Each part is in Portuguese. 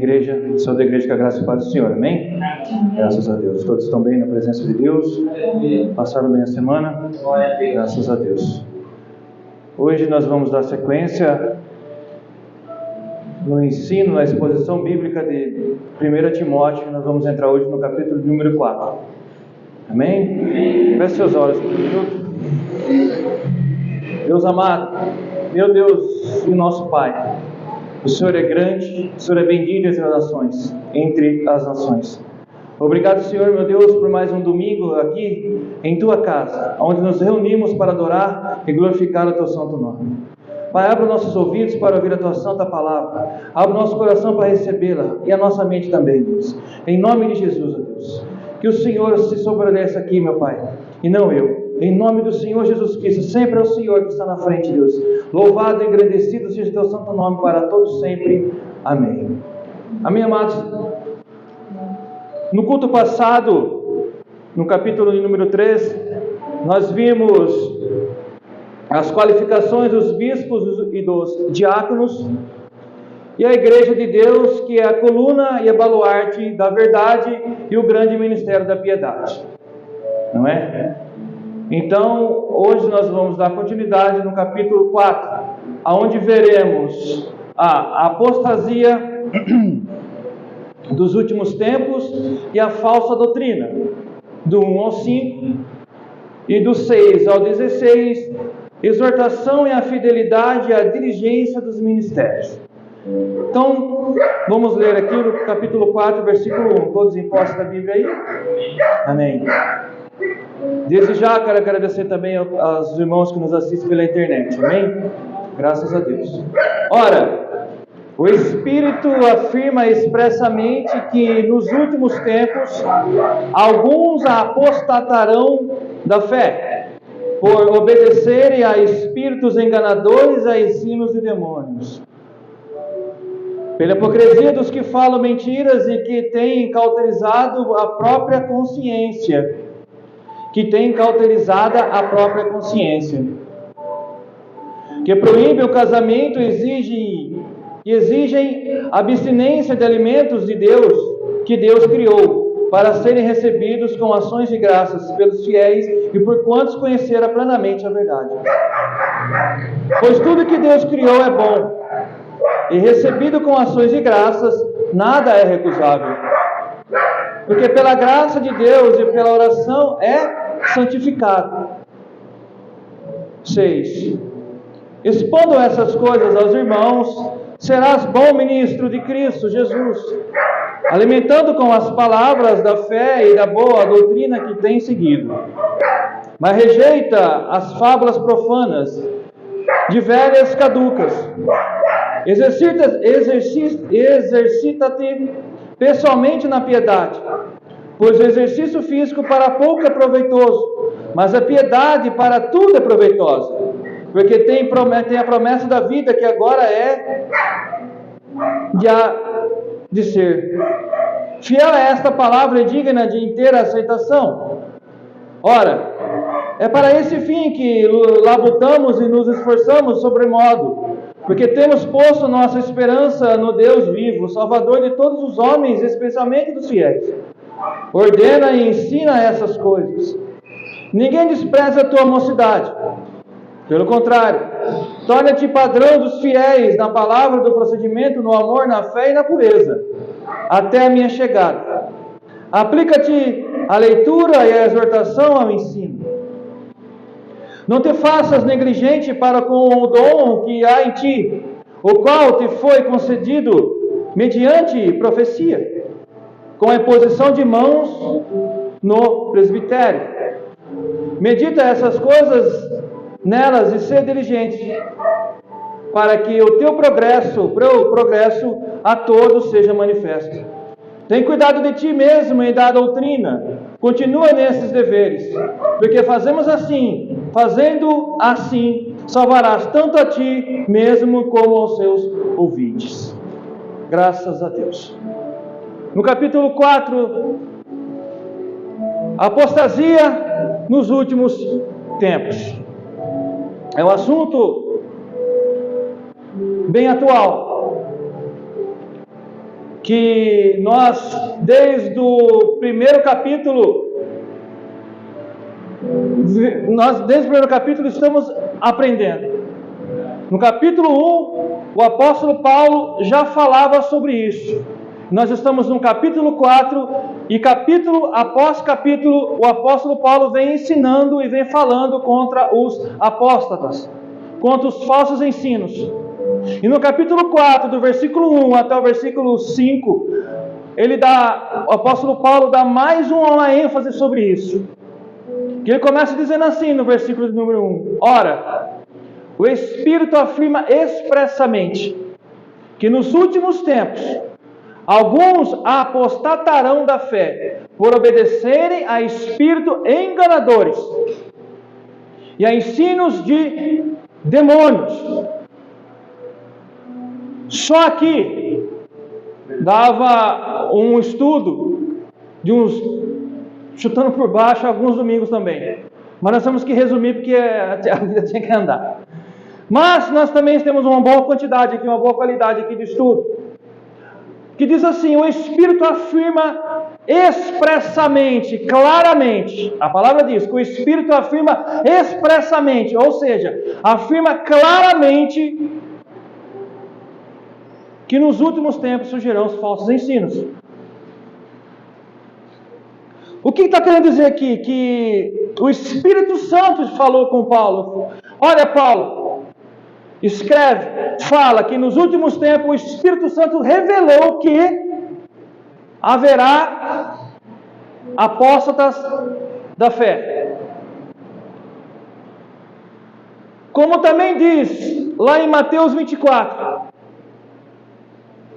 igreja, sou da igreja, que a graça e a paz do Senhor, amém? Graças a Deus. Todos estão bem na presença de Deus? Passaram bem a semana? Graças a Deus. Hoje nós vamos dar sequência no ensino, na exposição bíblica de 1 Timóteo. Nós vamos entrar hoje no capítulo número 4. Amém? Feche seus olhos por um minuto. Deus amado, meu Deus e nosso Pai, o Senhor é grande, o Senhor é bendito entre as nações. Obrigado, Senhor, meu Deus, por mais um domingo aqui em Tua casa, onde nos reunimos para adorar e glorificar o Teu santo nome. Pai, abra nossos ouvidos para ouvir a Tua santa palavra, abra o nosso coração para recebê-la e a nossa mente também, Deus. Em nome de Jesus, ó Deus, que o Senhor se sobrevaleça aqui, meu Pai, e não eu. Em nome do Senhor Jesus Cristo, sempre é o Senhor que está na frente, Deus. Louvado e engrandecido seja o Teu santo nome para todos sempre. Amém. Amém, amados? No culto passado, no capítulo número 3, nós vimos as qualificações dos bispos e dos diáconos e a igreja de Deus, que é a coluna e a baluarte da verdade e o grande ministério da piedade. Não é? Então, hoje nós vamos dar continuidade no capítulo 4, onde veremos a apostasia dos últimos tempos e a falsa doutrina, do 1 ao 5 e do 6 ao 16, exortação e a fidelidade e a diligência dos ministérios. Então, vamos ler aqui no capítulo 4, versículo 1. Todos em posse da Bíblia aí? Amém. Desde já quero agradecer também aos irmãos que nos assistem pela internet, amém? Graças a Deus. Ora, o Espírito afirma expressamente que nos últimos tempos alguns apostatarão da fé, por obedecerem a espíritos enganadores e a ensinos de demônios, pela hipocrisia dos que falam mentiras e que têm cauterizado a própria consciência. Que proíbe o casamento e exigem abstinência de alimentos de Deus, que Deus criou, para serem recebidos com ações de graças pelos fiéis e por quantos conheceram plenamente a verdade. Pois tudo que Deus criou é bom, e recebido com ações de graças, nada é recusável. Porque pela graça de Deus e pela oração é santificado. 6. Expondo essas coisas aos irmãos, serás bom ministro de Cristo Jesus, alimentando com as palavras da fé e da boa doutrina que tens seguido. Mas rejeita as fábulas profanas, de velhas caducas. Exercita-te pessoalmente na piedade, pois o exercício físico para pouco é proveitoso, mas a piedade para tudo é proveitosa, porque tem a promessa da vida que agora é de ser. Fiel é esta palavra e digna de inteira aceitação. Ora, é para esse fim que labutamos e nos esforçamos sobremodo, porque temos posto nossa esperança no Deus vivo, Salvador de todos os homens, especialmente dos fiéis. Ordena e ensina essas coisas. Ninguém despreza a tua mocidade. Pelo contrário, torna-te padrão dos fiéis na palavra do procedimento, no amor, na fé e na pureza, até a minha chegada. Aplica-te à leitura e à exortação, ao ensino. Não te faças negligente para com o dom que há em ti, o qual te foi concedido mediante profecia, com a imposição de mãos no presbitério. Medita essas coisas nelas e ser diligente, para que o teu progresso a todos seja manifesto. Tem cuidado de ti mesmo e da doutrina. Continua nesses deveres, porque fazendo assim, salvarás tanto a ti mesmo como aos seus ouvintes. Graças a Deus. No capítulo 4, apostasia nos últimos tempos. É um assunto bem atual, que nós, desde o primeiro capítulo, estamos aprendendo. No capítulo 1, o apóstolo Paulo já falava sobre isso. Nós estamos no capítulo 4, e capítulo após capítulo, o apóstolo Paulo vem ensinando e vem falando contra os apóstatas, contra os falsos ensinos. E no capítulo 4, do versículo 1 até o versículo 5, o apóstolo Paulo dá mais uma ênfase sobre isso. Que ele começa dizendo assim no versículo número 1: Ora, o Espírito afirma expressamente que nos últimos tempos alguns apostatarão da fé por obedecerem a espíritos enganadores e a ensinos de demônios. Só aqui dava um estudo de uns, chutando por baixo, alguns domingos também. Mas nós temos que resumir porque a vida tinha que andar. Mas nós também temos uma boa quantidade aqui, uma boa qualidade aqui de estudo, que diz assim: o Espírito afirma expressamente, claramente. A palavra diz que o Espírito afirma expressamente, ou seja, afirma claramente que nos últimos tempos surgirão os falsos ensinos. O que está querendo dizer aqui? Que o Espírito Santo falou com Paulo. Olha, Paulo, escreve, fala que nos últimos tempos o Espírito Santo revelou que haverá apóstatas da fé. Como também diz lá em Mateus 24,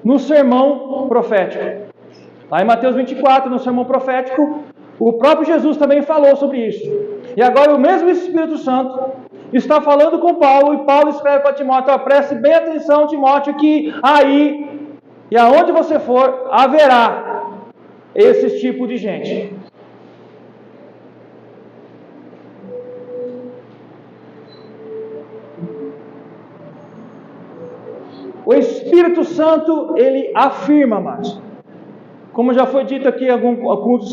no sermão profético. Lá em Mateus 24, no sermão profético, o próprio Jesus também falou sobre isso. E agora o mesmo Espírito Santo está falando com Paulo, e Paulo escreve para Timóteo: preste bem atenção, Timóteo, que aí e aonde você for, haverá esse tipo de gente. O Espírito Santo, ele afirma, mas, como já foi dito aqui em alguns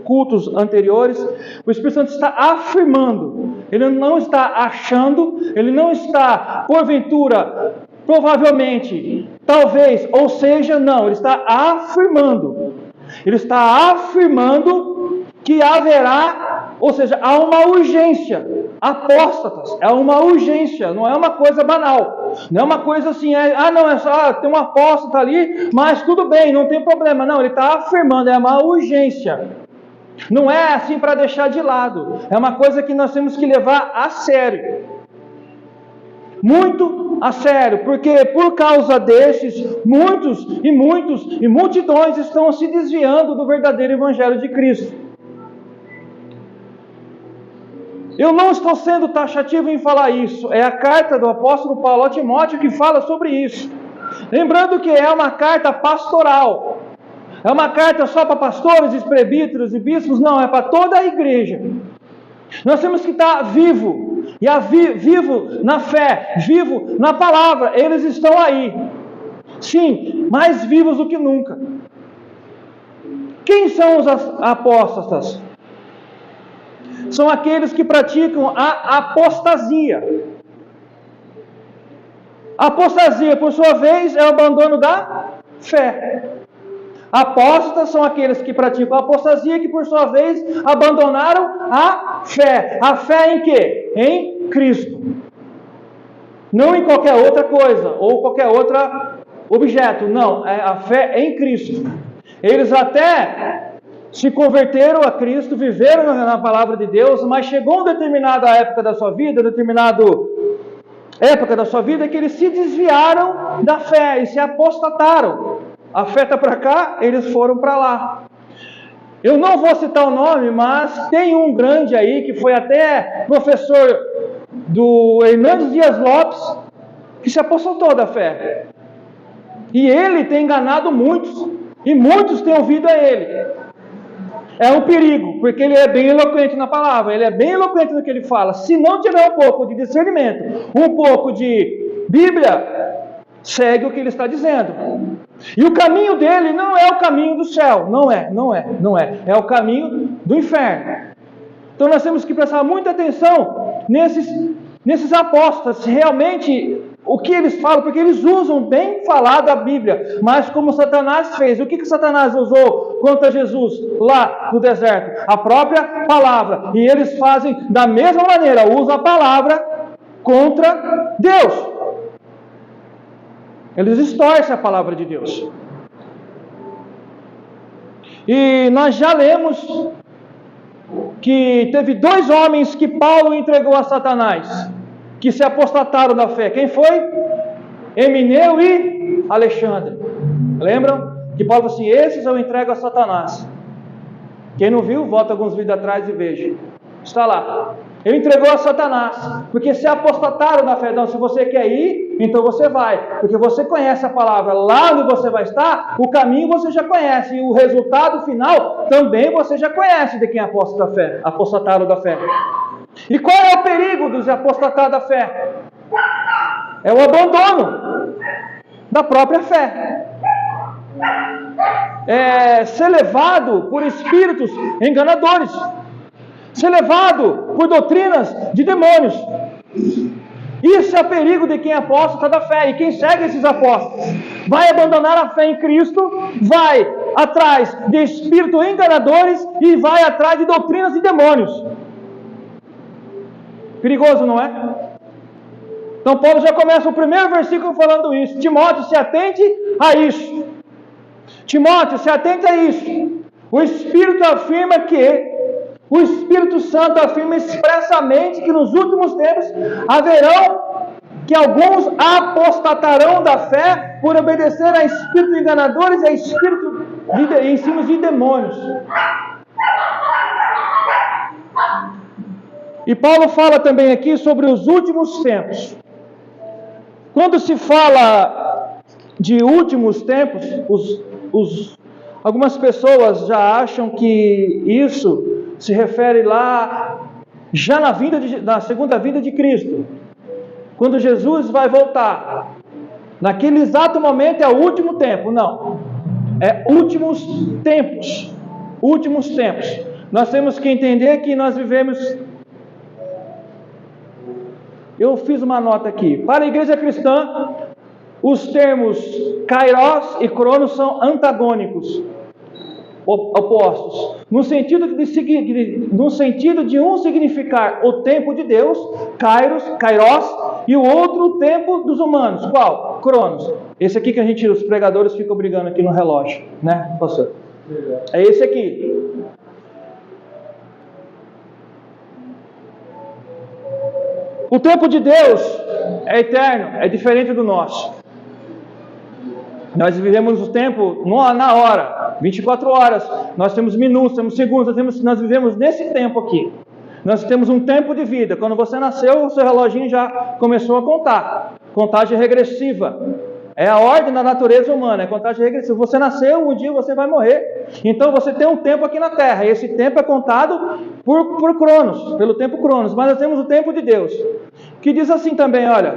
cultos anteriores, o Espírito Santo está afirmando. Ele não está achando, ele não está, porventura, provavelmente, talvez, ou seja, não. Ele está afirmando. Ele está afirmando que haverá, ou seja, há uma urgência. Apóstatas, é uma urgência, não é uma coisa banal, não é uma coisa assim, não, é só, tem um apóstata ali, mas tudo bem, não tem problema. Não, ele está afirmando, é uma urgência, não é assim para deixar de lado, é uma coisa que nós temos que levar a sério, muito a sério, porque por causa desses, muitos e multidões estão se desviando do verdadeiro Evangelho de Cristo. Eu não estou sendo taxativo em falar isso. É a carta do apóstolo Paulo a Timóteo que fala sobre isso. Lembrando que é uma carta pastoral. É uma carta só para pastores, presbíteros e bispos? Não, é para toda a igreja. Nós temos que estar vivo. E vivo na fé, vivo na palavra. Eles estão aí. Sim, mais vivos do que nunca. Quem são os apóstatas? São aqueles que praticam a apostasia. A apostasia, por sua vez, é o abandono da fé. Apóstatas são aqueles que praticam a apostasia, que por sua vez abandonaram a fé. A fé em quê? Em Cristo. Não em qualquer outra coisa, ou qualquer outro objeto. Não, a fé é em Cristo. Eles até se converteram a Cristo, viveram na palavra de Deus, mas chegou uma determinada época da sua vida, que eles se desviaram da fé e se apostataram. A fé está para cá, eles foram para lá. Eu não vou citar o nome, mas tem um grande aí, que foi até professor do Hernandes Dias Lopes, que se apostatou da fé. E ele tem enganado muitos, e muitos têm ouvido a ele. É um perigo, porque ele é bem eloquente na palavra, ele é bem eloquente no que ele fala. Se não tiver um pouco de discernimento, um pouco de Bíblia, segue o que ele está dizendo. E o caminho dele não é o caminho do céu, não é. É o caminho do inferno. Então nós temos que prestar muita atenção nesses apóstolos, realmente o que eles falam, porque eles usam bem falar da Bíblia, mas como Satanás fez. O que Satanás usou contra Jesus lá no deserto? A própria palavra. E eles fazem da mesma maneira, usam a palavra contra Deus. Eles distorcem a palavra de Deus. E nós já lemos que teve 2 homens que Paulo entregou a Satanás, que se apostataram da fé. Quem foi? Emineu e Alexandre. Lembram? Que Paulo falou assim: esses eu entrego a Satanás. Quem não viu, volta alguns vídeos atrás e veja. Está lá. Ele entregou a Satanás, porque se apostataram da fé. Então, se você quer ir, então você vai, porque você conhece a palavra. Lá onde você vai estar, o caminho você já conhece, e o resultado final também você já conhece de quem apostataram da fé. E qual é o perigo dos apostatados da fé? É o abandono da própria fé. É ser levado por espíritos enganadores, ser levado por doutrinas de demônios. Isso é o perigo de quem é apóstata da fé. E quem segue esses apóstolos vai abandonar a fé em Cristo, vai atrás de espíritos enganadores e vai atrás de doutrinas de demônios. Perigoso, não é? Então Paulo já começa o primeiro versículo falando isso. Timóteo, se atente a isso. Timóteo, se atente a isso. O Espírito afirma que o Espírito Santo afirma expressamente que nos últimos tempos haverão que alguns apostatarão da fé por obedecer a espíritos enganadores e a espíritos de ensinos de demônios. E Paulo fala também aqui sobre os últimos tempos. Quando se fala de últimos tempos, algumas pessoas já acham que isso se refere lá já na segunda vinda de Cristo, quando Jesus vai voltar. Naquele exato momento é o último tempo. Não, é últimos tempos. Últimos tempos. Nós temos que entender que nós vivemos. Eu fiz uma nota aqui. Para a igreja cristã, os termos Kairos e Cronos são antagônicos, opostos, no sentido de um significar o tempo de Deus, Kairos, e o outro o tempo dos humanos. Qual? Cronos. Esse aqui que os pregadores ficam brigando aqui no relógio, né, pastor? É esse aqui. O tempo de Deus é eterno, é diferente do nosso. Nós vivemos o tempo na hora, 24 horas. Nós temos minutos, temos segundos, nós vivemos nesse tempo aqui. Nós temos um tempo de vida. Quando você nasceu, o seu reloginho já começou a contar. Contagem regressiva. É a ordem da natureza humana, é contagem regressiva. Você nasceu, um dia você vai morrer. Então você tem um tempo aqui na Terra. E esse tempo é contado por Cronos, pelo tempo Cronos. Mas nós temos o tempo de Deus, que diz assim também, olha.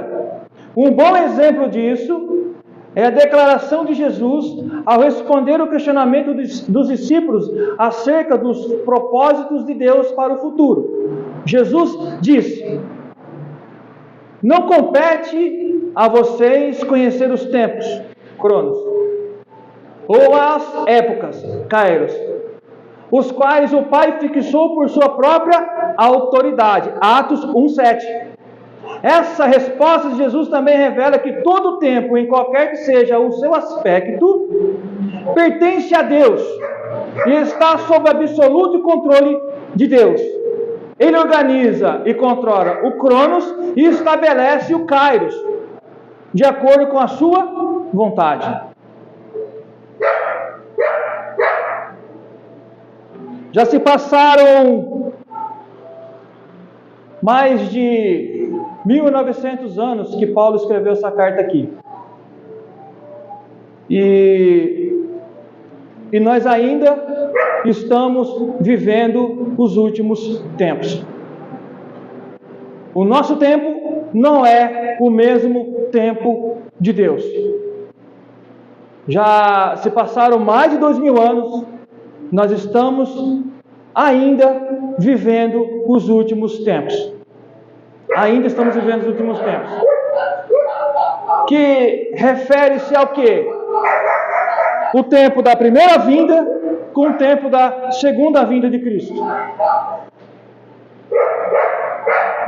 Um bom exemplo disso é a declaração de Jesus ao responder o questionamento dos discípulos acerca dos propósitos de Deus para o futuro. Jesus disse: não compete a vocês conhecer os tempos, Cronos, ou as épocas, Kairos, os quais o Pai fixou por sua própria autoridade. Atos 1:7. Essa resposta de Jesus também revela que todo o tempo, em qualquer que seja o seu aspecto, pertence a Deus e está sob absoluto controle de Deus. Ele organiza e controla o Cronos e estabelece o Kairos, de acordo com a sua vontade. Já se passaram mais de 1900 anos que Paulo escreveu essa carta aqui. E nós ainda estamos vivendo os últimos tempos. O nosso tempo não é o mesmo tempo de Deus. Já se passaram mais de 2000 anos, nós estamos ainda vivendo os últimos tempos. Ainda estamos vivendo os últimos tempos. Que refere-se ao quê? O tempo da primeira vinda com o tempo da segunda vinda de Cristo.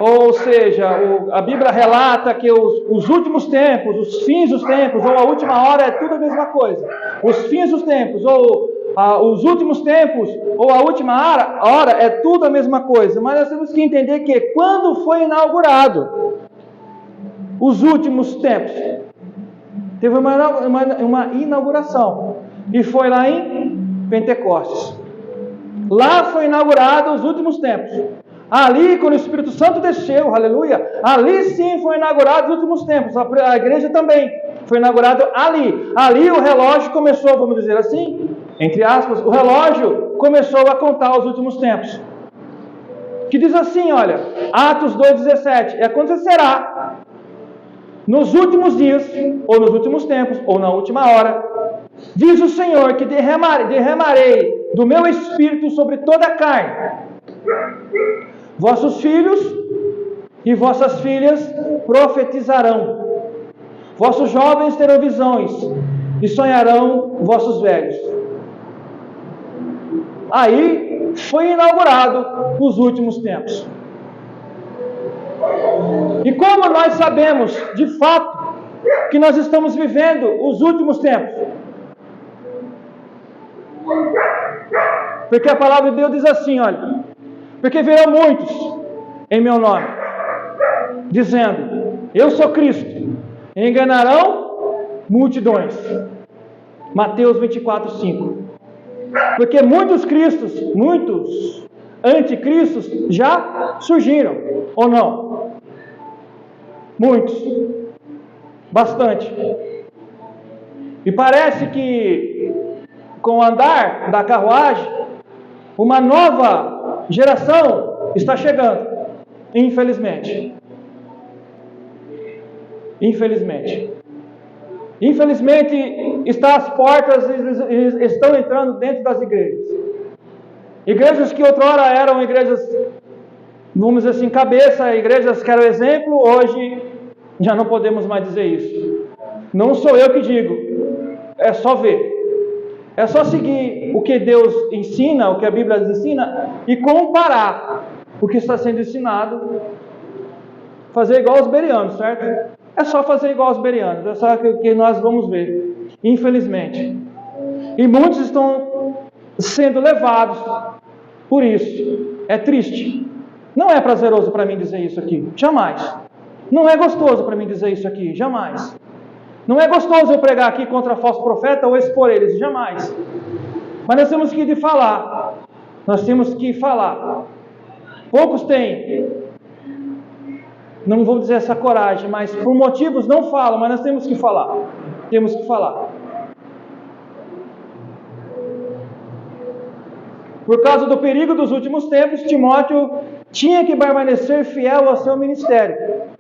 Ou seja, a Bíblia relata que os últimos tempos, os fins dos tempos, ou a última hora é tudo a mesma coisa. Os fins dos tempos, ou os últimos tempos, ou a última hora é tudo a mesma coisa. Mas nós temos que entender que quando foi inaugurado os últimos tempos, teve uma inauguração, e foi lá em Pentecostes. Lá foi inaugurado os últimos tempos. Ali, quando o Espírito Santo desceu, aleluia, ali sim foi inaugurado os últimos tempos. A igreja também foi inaugurada ali. Ali o relógio começou, vamos dizer assim, entre aspas, o relógio começou a contar os últimos tempos. Que diz assim, olha, Atos 2,17, e acontecerá nos últimos dias, ou nos últimos tempos, ou na última hora, diz o Senhor, que derramarei do meu Espírito sobre toda a carne. Vossos filhos e vossas filhas profetizarão. Vossos jovens terão visões e sonharão vossos velhos. Aí foi inaugurado os últimos tempos. E como nós sabemos, de fato, que nós estamos vivendo os últimos tempos? Porque a palavra de Deus diz assim, olha, porque virão muitos em meu nome, dizendo, eu sou Cristo, e enganarão multidões. Mateus 24:5. Porque muitos cristos, muitos anticristos já surgiram, ou não? Muitos, bastante. E parece que com o andar da carruagem, uma nova geração está chegando, infelizmente. Infelizmente, está às portas e estão entrando dentro das igrejas. Igrejas que outrora eram igrejas, vamos dizer assim, cabeça, igrejas que eram exemplo, hoje já não podemos mais dizer isso. Não sou eu que digo, é só ver. É só seguir o que Deus ensina, o que a Bíblia ensina, e comparar o que está sendo ensinado, fazer igual aos bereanos, certo? É só fazer igual aos bereanos, é só o que nós vamos ver, infelizmente. E muitos estão sendo levados por isso. É triste. Não é prazeroso para mim dizer isso aqui, jamais. Não é gostoso para mim dizer isso aqui, jamais. Não é gostoso eu pregar aqui contra falso profeta ou expor eles, jamais. Mas nós temos que falar. Nós temos que falar. Poucos têm, não vou dizer essa coragem, mas por motivos não falam, mas nós temos que falar. Temos que falar. Por causa do perigo dos últimos tempos, Timóteo tinha que permanecer fiel ao seu ministério.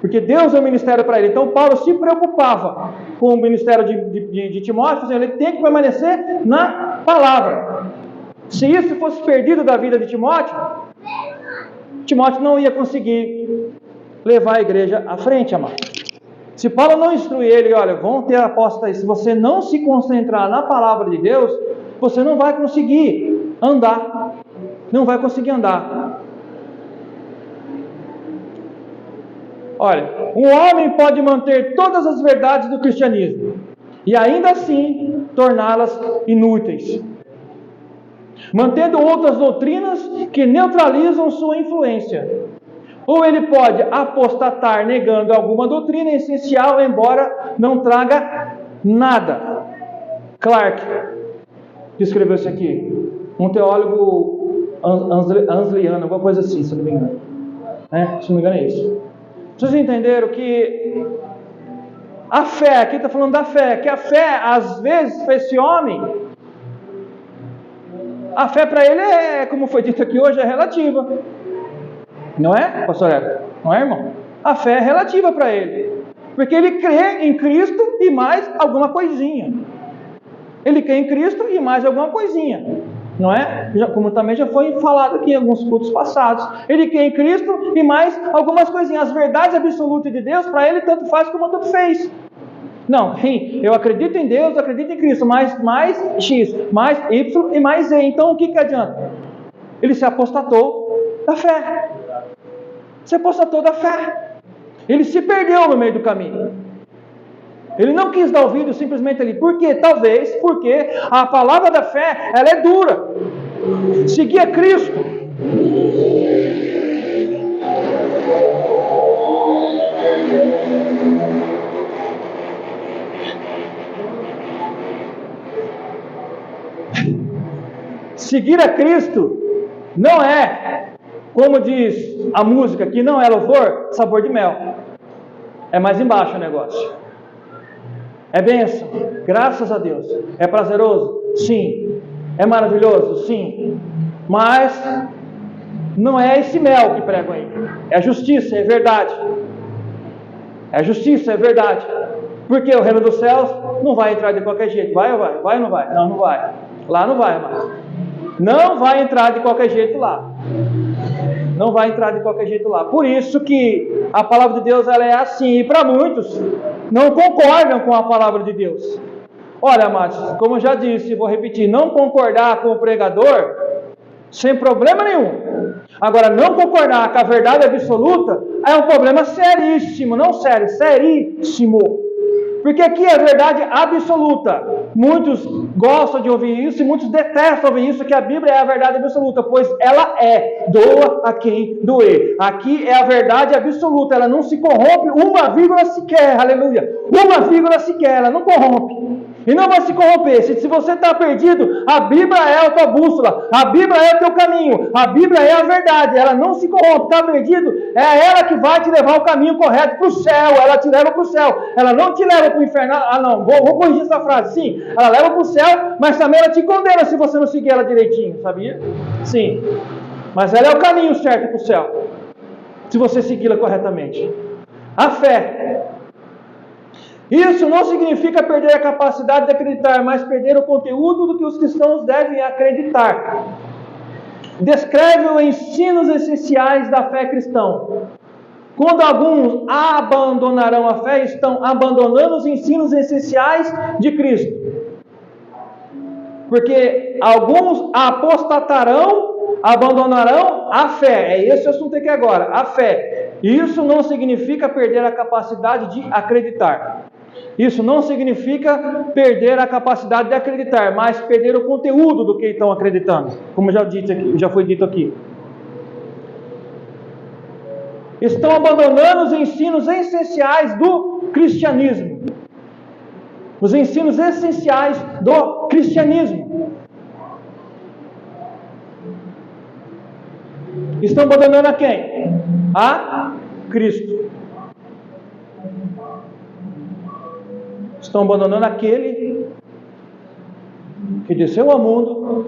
Porque Deus é o ministério para ele. Então Paulo se preocupava com o ministério de Timóteo, ele tem que permanecer na palavra. Se isso fosse perdido da vida de Timóteo, Timóteo não ia conseguir levar a igreja à frente, amado. Se Paulo não instruir ele, olha, vão ter aposta aí, se você não se concentrar na palavra de Deus, você não vai conseguir andar. Não vai conseguir andar. Olha, um homem pode manter todas as verdades do cristianismo e ainda assim torná-las inúteis, mantendo outras doutrinas que neutralizam sua influência. Ou ele pode apostatar negando alguma doutrina essencial, embora não traga nada. Clark, que escreveu isso aqui, um teólogo ansliano, alguma coisa assim, se não me engano. Se não me engano é isso. Vocês entenderam que a fé, aqui está falando da fé, que a fé, às vezes, para esse homem, a fé para ele é, como foi dito aqui hoje, é relativa. Não é, pastor Eco? Não é, irmão? A fé é relativa para ele. Porque ele crê em Cristo e mais alguma coisinha. Ele crê em Cristo e mais alguma coisinha. Não é? Como também já foi falado aqui em alguns cultos passados. Ele crê em Cristo e mais algumas coisinhas. As verdades absolutas de Deus, para ele, tanto faz como tanto fez. Não, eu acredito em Deus, acredito em Cristo, mais X, mais Y e mais Z. Então o que adianta? Ele se apostatou da fé. Se apostatou da fé. Ele se perdeu no meio do caminho. Ele não quis dar ouvido simplesmente ali. Por quê? Talvez porque a palavra da fé, ela é dura. Seguir a Cristo. Seguir a Cristo não é, como diz a música, que não é louvor, sabor de mel. É mais embaixo o negócio. É bênção, graças a Deus. É prazeroso? Sim. É maravilhoso? Sim. Mas não é esse mel que pregam aí. É justiça, é verdade. É justiça, é verdade. Porque o reino dos céus não vai entrar de qualquer jeito. Vai ou vai? Vai ou não vai? Não, não vai. Lá não vai mais. Não vai entrar de qualquer jeito lá. Não vai entrar de qualquer jeito lá. Por isso que a palavra de Deus ela é assim. E para muitos não concordam com a palavra de Deus. Olha, amados, como eu já disse, vou repetir, não concordar com o pregador, sem problema nenhum. Agora, não concordar com a verdade absoluta é um problema seríssimo. Não sério, seríssimo. Porque aqui é verdade absoluta. Muitos gostam de ouvir isso e muitos detestam ouvir isso, que a Bíblia é a verdade absoluta, pois ela é, doa a quem doer. Aqui é a verdade absoluta, ela não se corrompe uma vírgula sequer, aleluia. Uma vírgula sequer, ela não corrompe. E não vai se corromper. Se você está perdido, a Bíblia é a tua bússola, a Bíblia é o teu caminho, a Bíblia é a verdade, ela não se corrompe. Está perdido, é ela que vai te levar o caminho correto para o céu, ela te leva para o céu, ela não te leva para o inferno. Ah não, vou corrigir essa frase, sim, ela leva para o céu, mas também ela te condena se você não seguir ela direitinho, sabia? Sim, mas ela é o caminho certo para o céu, se você segui-la corretamente. A fé. Isso não significa perder a capacidade de acreditar, mas perder o conteúdo do que os cristãos devem acreditar. Descreve os ensinos essenciais da fé cristã. Quando alguns abandonarão a fé, estão abandonando os ensinos essenciais de Cristo. Porque alguns apostatarão, abandonarão a fé. É esse o assunto aqui agora, a fé. Isso não significa perder a capacidade de acreditar. Isso não significa perder a capacidade de acreditar, mas perder o conteúdo do que estão acreditando, como já foi dito aqui. Estão abandonando os ensinos essenciais do cristianismo. Os ensinos essenciais do cristianismo. Estão abandonando a quem? A Cristo. Estão abandonando aquele que desceu ao mundo,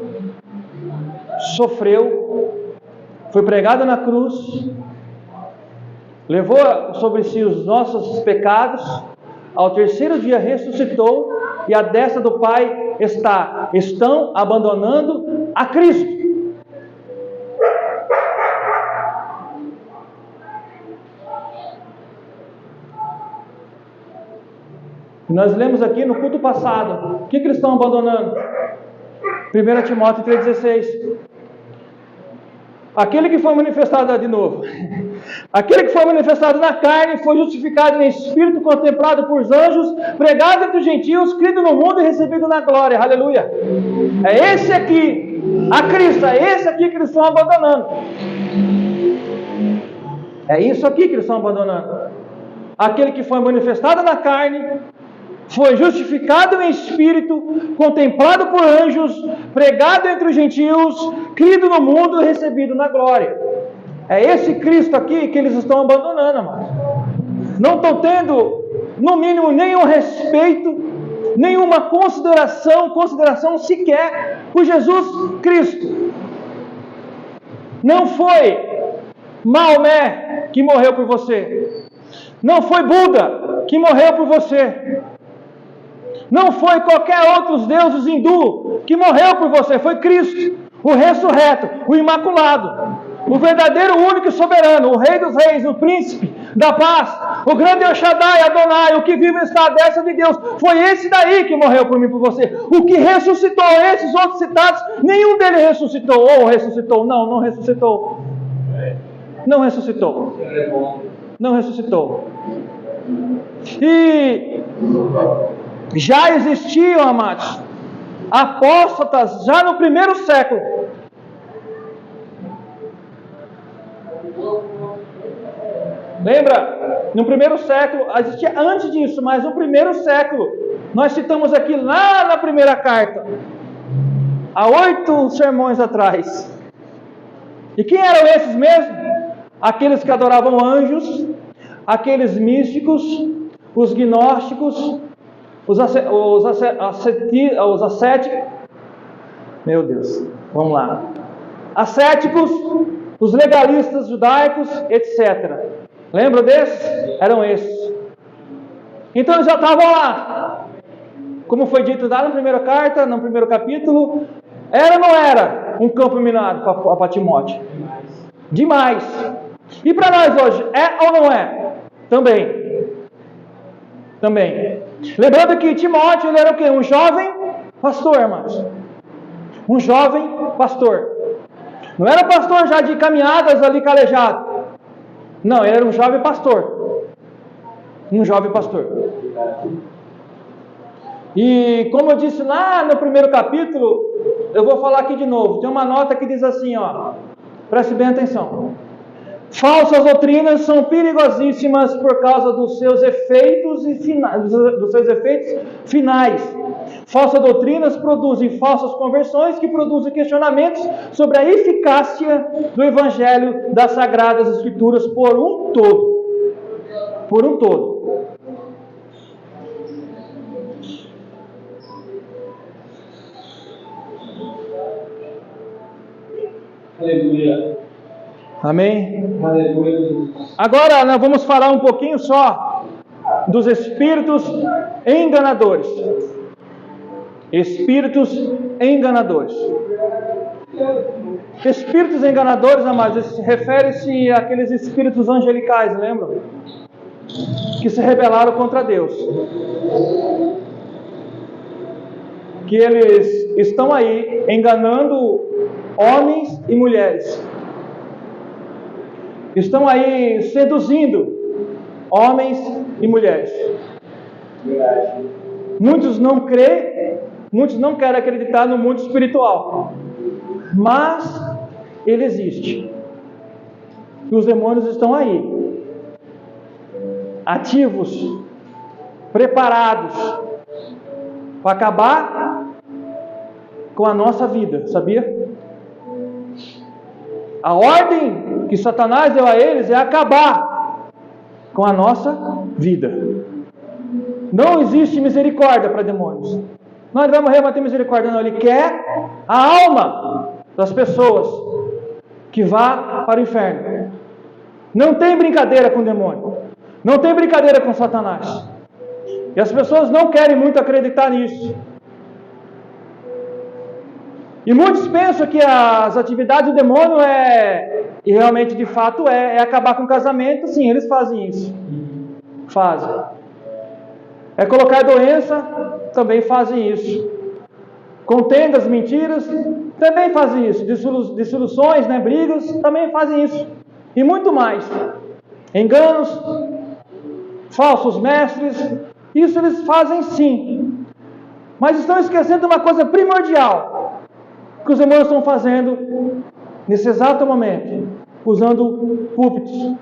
sofreu, foi pregado na cruz, levou sobre si os nossos pecados, ao terceiro dia ressuscitou e à destra do Pai está. Estão abandonando a Cristo. Nós lemos aqui no culto passado. O que eles estão abandonando? 1 Timóteo 3,16. Aquele que foi manifestado de novo. Aquele que foi manifestado na carne, foi justificado em espírito, contemplado por anjos, pregado entre os gentios, crido no mundo e recebido na glória. Aleluia. É esse aqui, a Cristo, é esse aqui que eles estão abandonando. É isso aqui que eles estão abandonando. Aquele que foi manifestado na carne, foi justificado em espírito, contemplado por anjos, pregado entre os gentios, crido no mundo e recebido na glória. É esse Cristo aqui que eles estão abandonando, amados. Não estão tendo, no mínimo, nenhum respeito, nenhuma consideração sequer por Jesus Cristo. Não foi Maomé que morreu por você. Não foi Buda. que morreu por você. Não foi qualquer outro deuses hindu que morreu por você, foi Cristo, o ressurreto, o imaculado, o verdadeiro, único e soberano, o Rei dos Reis, o Príncipe da Paz, o grande El Shaddai, Adonai, o que vive está à destra de Deus. Foi esse daí que morreu por mim e por você. O que ressuscitou, esses outros citados, nenhum deles ressuscitou, ou ressuscitou, não ressuscitou. Não ressuscitou. Não ressuscitou. E já existiam, amados, apóstatas já no primeiro século. Lembra? No primeiro século, existia antes disso, mas no primeiro século, nós citamos aqui lá na primeira carta, há 8 sermões atrás. E quem eram esses mesmo? Aqueles que adoravam anjos, aqueles místicos, os gnósticos, os ascéticos, meu Deus, vamos lá, ascéticos, os legalistas judaicos, etc. Lembra desses? Eram esses. Então eles já estavam lá. Como foi dito lá na primeira carta, no primeiro capítulo, era ou não era um campo minado para Timóteo? Demais. E para nós hoje, é ou não é? Também. Lembrando que Timóteo, ele era o quê? Um jovem pastor, irmãos. Um jovem pastor. Não era pastor já de caminhadas ali calejado. Não, ele era um jovem pastor. Um jovem pastor. E como eu disse lá no primeiro capítulo, eu vou falar aqui de novo. Tem uma nota que diz assim, ó. Preste bem atenção. Falsas doutrinas são perigosíssimas por causa dos seus efeitos finais. Falsas doutrinas produzem falsas conversões que produzem questionamentos sobre a eficácia do Evangelho das Sagradas Escrituras por um todo. Por um todo. Aleluia. Amém? Aleluia. Agora nós vamos falar um pouquinho só dos espíritos enganadores. Espíritos enganadores. Espíritos enganadores, amados, refere-se àqueles espíritos angelicais, lembram? Que se rebelaram contra Deus. Que eles estão aí enganando homens e mulheres. Estão aí seduzindo homens e mulheres. Muitos não creem, muitos não querem acreditar no mundo espiritual. Mas ele existe. E os demônios estão aí. Ativos. Preparados. Para acabar com a nossa vida, sabia? A ordem que Satanás deu a eles é acabar com a nossa vida. Não existe misericórdia para demônios. Não, ele vai morrer, mas tem misericórdia. Não, ele quer a alma das pessoas que vá para o inferno. Não tem brincadeira com o demônio. Não tem brincadeira com Satanás. E as pessoas não querem muito acreditar nisso. E muitos pensam que as atividades do demônio e realmente de fato é acabar com o casamento. Sim, eles fazem isso. Fazem. É colocar doença, também fazem isso. Contendas, mentiras, também fazem isso. Dissoluções, brigas, também fazem isso. E muito mais. Enganos, falsos mestres, isso eles fazem sim. Mas estão esquecendo de uma coisa primordial que os demônios estão fazendo nesse exato momento, usando púlpitos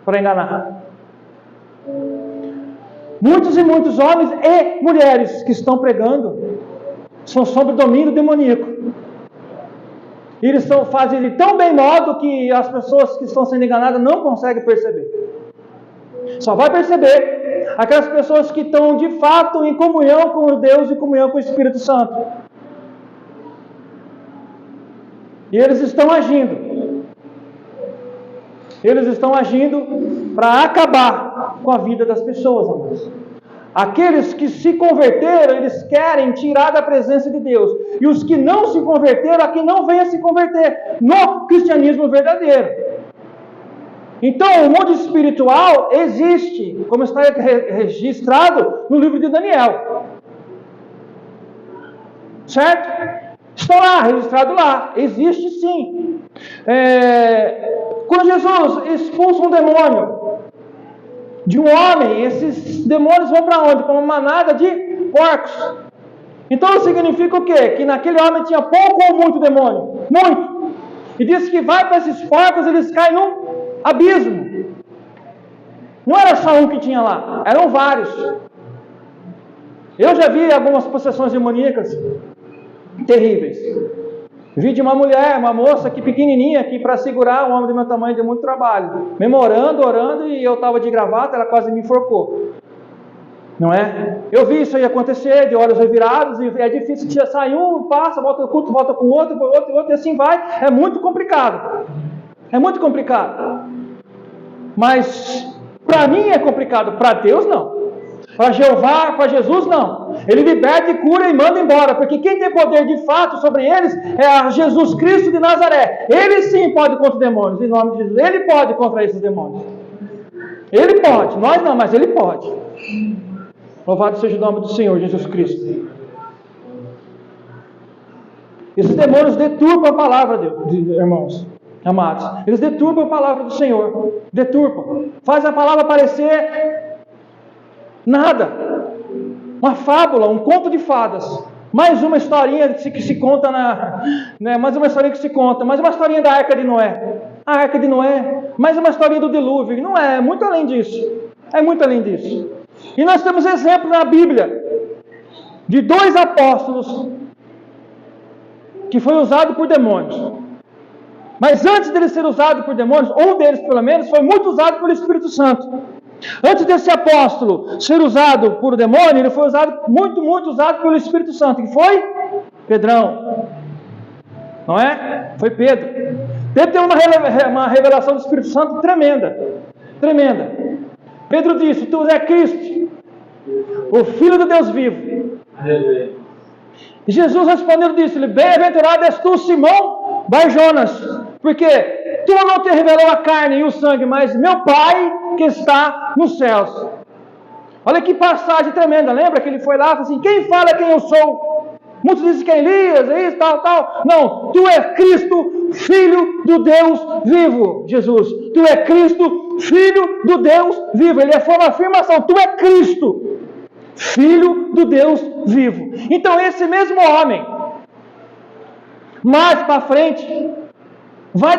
para enganar. Muitos e muitos homens e mulheres que estão pregando são sob domínio demoníaco. E eles fazem de tão bem modo que as pessoas que estão sendo enganadas não conseguem perceber. Só vai perceber aquelas pessoas que estão de fato em comunhão com Deus e comunhão com o Espírito Santo. E eles estão agindo. Eles estão agindo para acabar com a vida das pessoas, amados. Aqueles que se converteram, eles querem tirar da presença de Deus. E os que não se converteram, aqui não venham se converter no cristianismo verdadeiro. Então, o mundo espiritual existe, como está registrado no livro de Daniel. Certo? Está lá, registrado lá. Existe sim. Quando Jesus expulsa um demônio de um homem, esses demônios vão para onde? Para uma manada de porcos. Então significa o quê? Que naquele homem tinha pouco ou muito demônio? Muito. E diz que vai para esses porcos, eles caem num abismo. Não era só um que tinha lá, eram vários. Eu já vi algumas possessões demoníacas terríveis. Vi de uma mulher, uma moça que pequenininha, que para segurar um homem do meu tamanho deu muito trabalho. Memorando, orando, e eu estava de gravata, ela quase me enforcou. Não é? Eu vi isso aí acontecer, de olhos revirados, e é difícil que sai um, passa, volta o culto, volta com outro, e assim vai. É muito complicado. É muito complicado. Mas para mim é complicado, para Deus não. Para Jeová, para Jesus não. Ele liberta e cura e manda embora, porque quem tem poder de fato sobre eles é Jesus Cristo de Nazaré. Ele sim pode contra os demônios, em nome de Jesus. Ele pode contra esses demônios. Ele pode, nós não, mas ele pode. Louvado seja o nome do Senhor Jesus Cristo. Esses demônios deturpam a palavra de irmãos amados. Eles deturpam a palavra do Senhor. Deturpam. Faz a palavra parecer nada. Uma fábula, um conto de fadas. Mais uma historinha que se conta mais uma historinha que se conta. Mais uma historinha da Arca de Noé. A Arca de Noé. Mais uma historinha do dilúvio. Não é muito além disso. É muito além disso. E nós temos exemplo na Bíblia de 2 apóstolos que foi usado por demônios. Mas antes dele ser usado por demônios, um deles pelo menos, foi muito usado pelo Espírito Santo. Antes desse apóstolo ser usado por demônio, ele foi usado, muito usado pelo Espírito Santo. Que foi? Pedrão. Não é? Foi Pedro. Pedro teve uma revelação do Espírito Santo tremenda. Tremenda. Pedro disse: Tu és Cristo, o Filho do Deus vivo. E Jesus respondendo disse: Bem-aventurado és tu, Simão Bar-Jonas, porque tu não te revelou a carne e o sangue, mas meu Pai que está nos céus. Olha que passagem tremenda. Lembra que ele foi lá e falou assim: quem fala quem eu sou? Muitos dizem que é Elias, é isso, tal. Não, tu és Cristo, Filho do Deus vivo. Jesus, tu és Cristo, Filho do Deus vivo. Ele foi uma afirmação: tu és Cristo, Filho do Deus vivo. Então esse mesmo homem, mais para frente, vai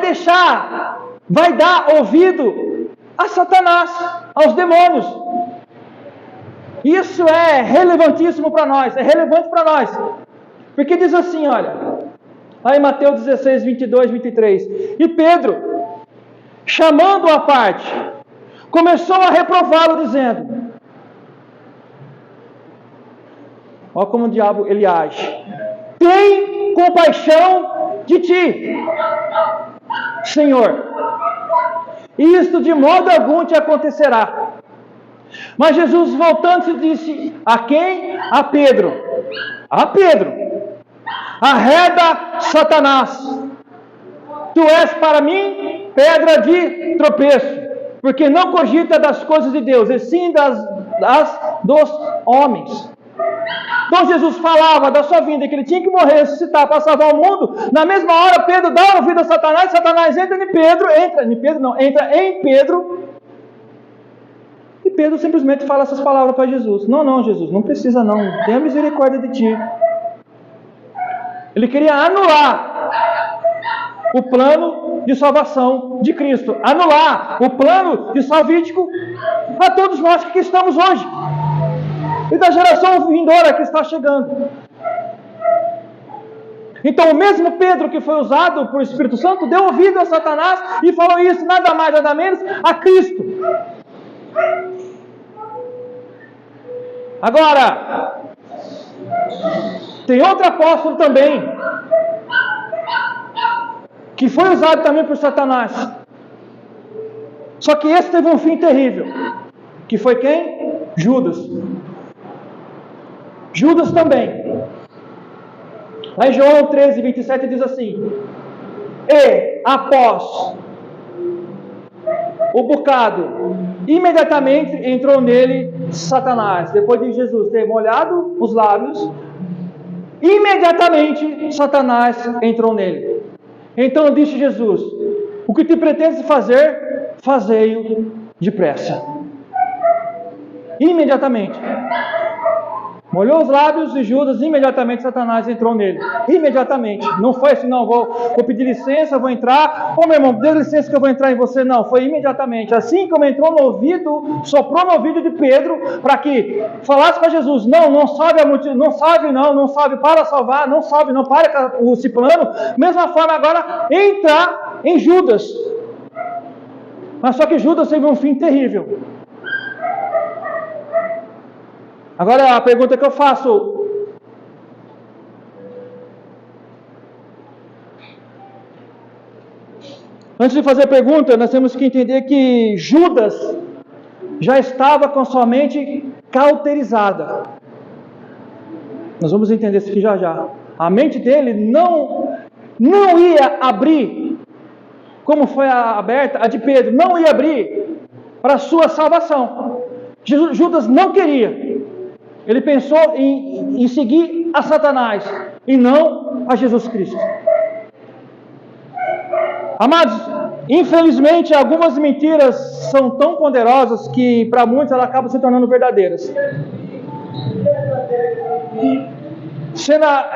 dar ouvido a Satanás, aos demônios. Isso é relevantíssimo para nós, é relevante para nós. Porque diz assim, olha, lá em Mateus 16, 22, 23. E Pedro, chamando-o à parte, começou a reprová-lo, dizendo: olha como o diabo ele age. Tem compaixão de ti, Senhor. Isto de modo algum te acontecerá. Mas Jesus, voltando-se, disse: a quem? A Pedro. A Pedro: arreda, Satanás. Tu és para mim pedra de tropeço, porque não cogita das coisas de Deus, e sim dos homens. Então Jesus falava da sua vinda, que ele tinha que morrer, ressuscitar para salvar o mundo. Na mesma hora Pedro dá ouvido a Satanás. Satanás entra em Pedro. E Pedro simplesmente fala essas palavras para Jesus: não, Jesus, não precisa não, tenha misericórdia de ti. Ele queria anular o plano de salvação de Cristo, anular o plano de salvífico a todos nós que estamos hoje, e da geração vindoura que está chegando. Então o mesmo Pedro que foi usado por Espírito Santo deu ouvido a Satanás e falou isso, nada mais, nada menos, a Cristo. Agora, tem outro apóstolo também, que foi usado também por Satanás. Só que esse teve um fim terrível. Que foi quem? Judas. Judas também. Lá em João 13, 27 diz assim: e após o bocado, imediatamente entrou nele Satanás. Depois de Jesus ter molhado os lábios, imediatamente Satanás entrou nele. Então disse Jesus: o que te pretendes fazer, fazei-o depressa. Imediatamente. Molhou os lábios de Judas, imediatamente Satanás entrou nele. Imediatamente. Não foi assim, não, vou pedir licença, vou entrar. Ô meu irmão, dê licença que eu vou entrar em você. Não, foi imediatamente. Assim como entrou no ouvido, soprou no ouvido de Pedro, para que falasse para Jesus: não salve a multidão, não salve para salvar, não salve, não para esse plano. Mesma forma agora, entrar em Judas. Mas só que Judas teve um fim terrível. Agora a pergunta que eu faço: antes de fazer a pergunta, nós temos que entender que Judas já estava com sua mente cauterizada. Nós vamos entender isso aqui já já. A mente dele não ia abrir, como foi aberta a de Pedro, não ia abrir para a sua salvação. Judas não queria. Ele pensou em seguir a Satanás e não a Jesus Cristo. Amados, infelizmente algumas mentiras são tão poderosas que para muitos elas acabam se tornando verdadeiras.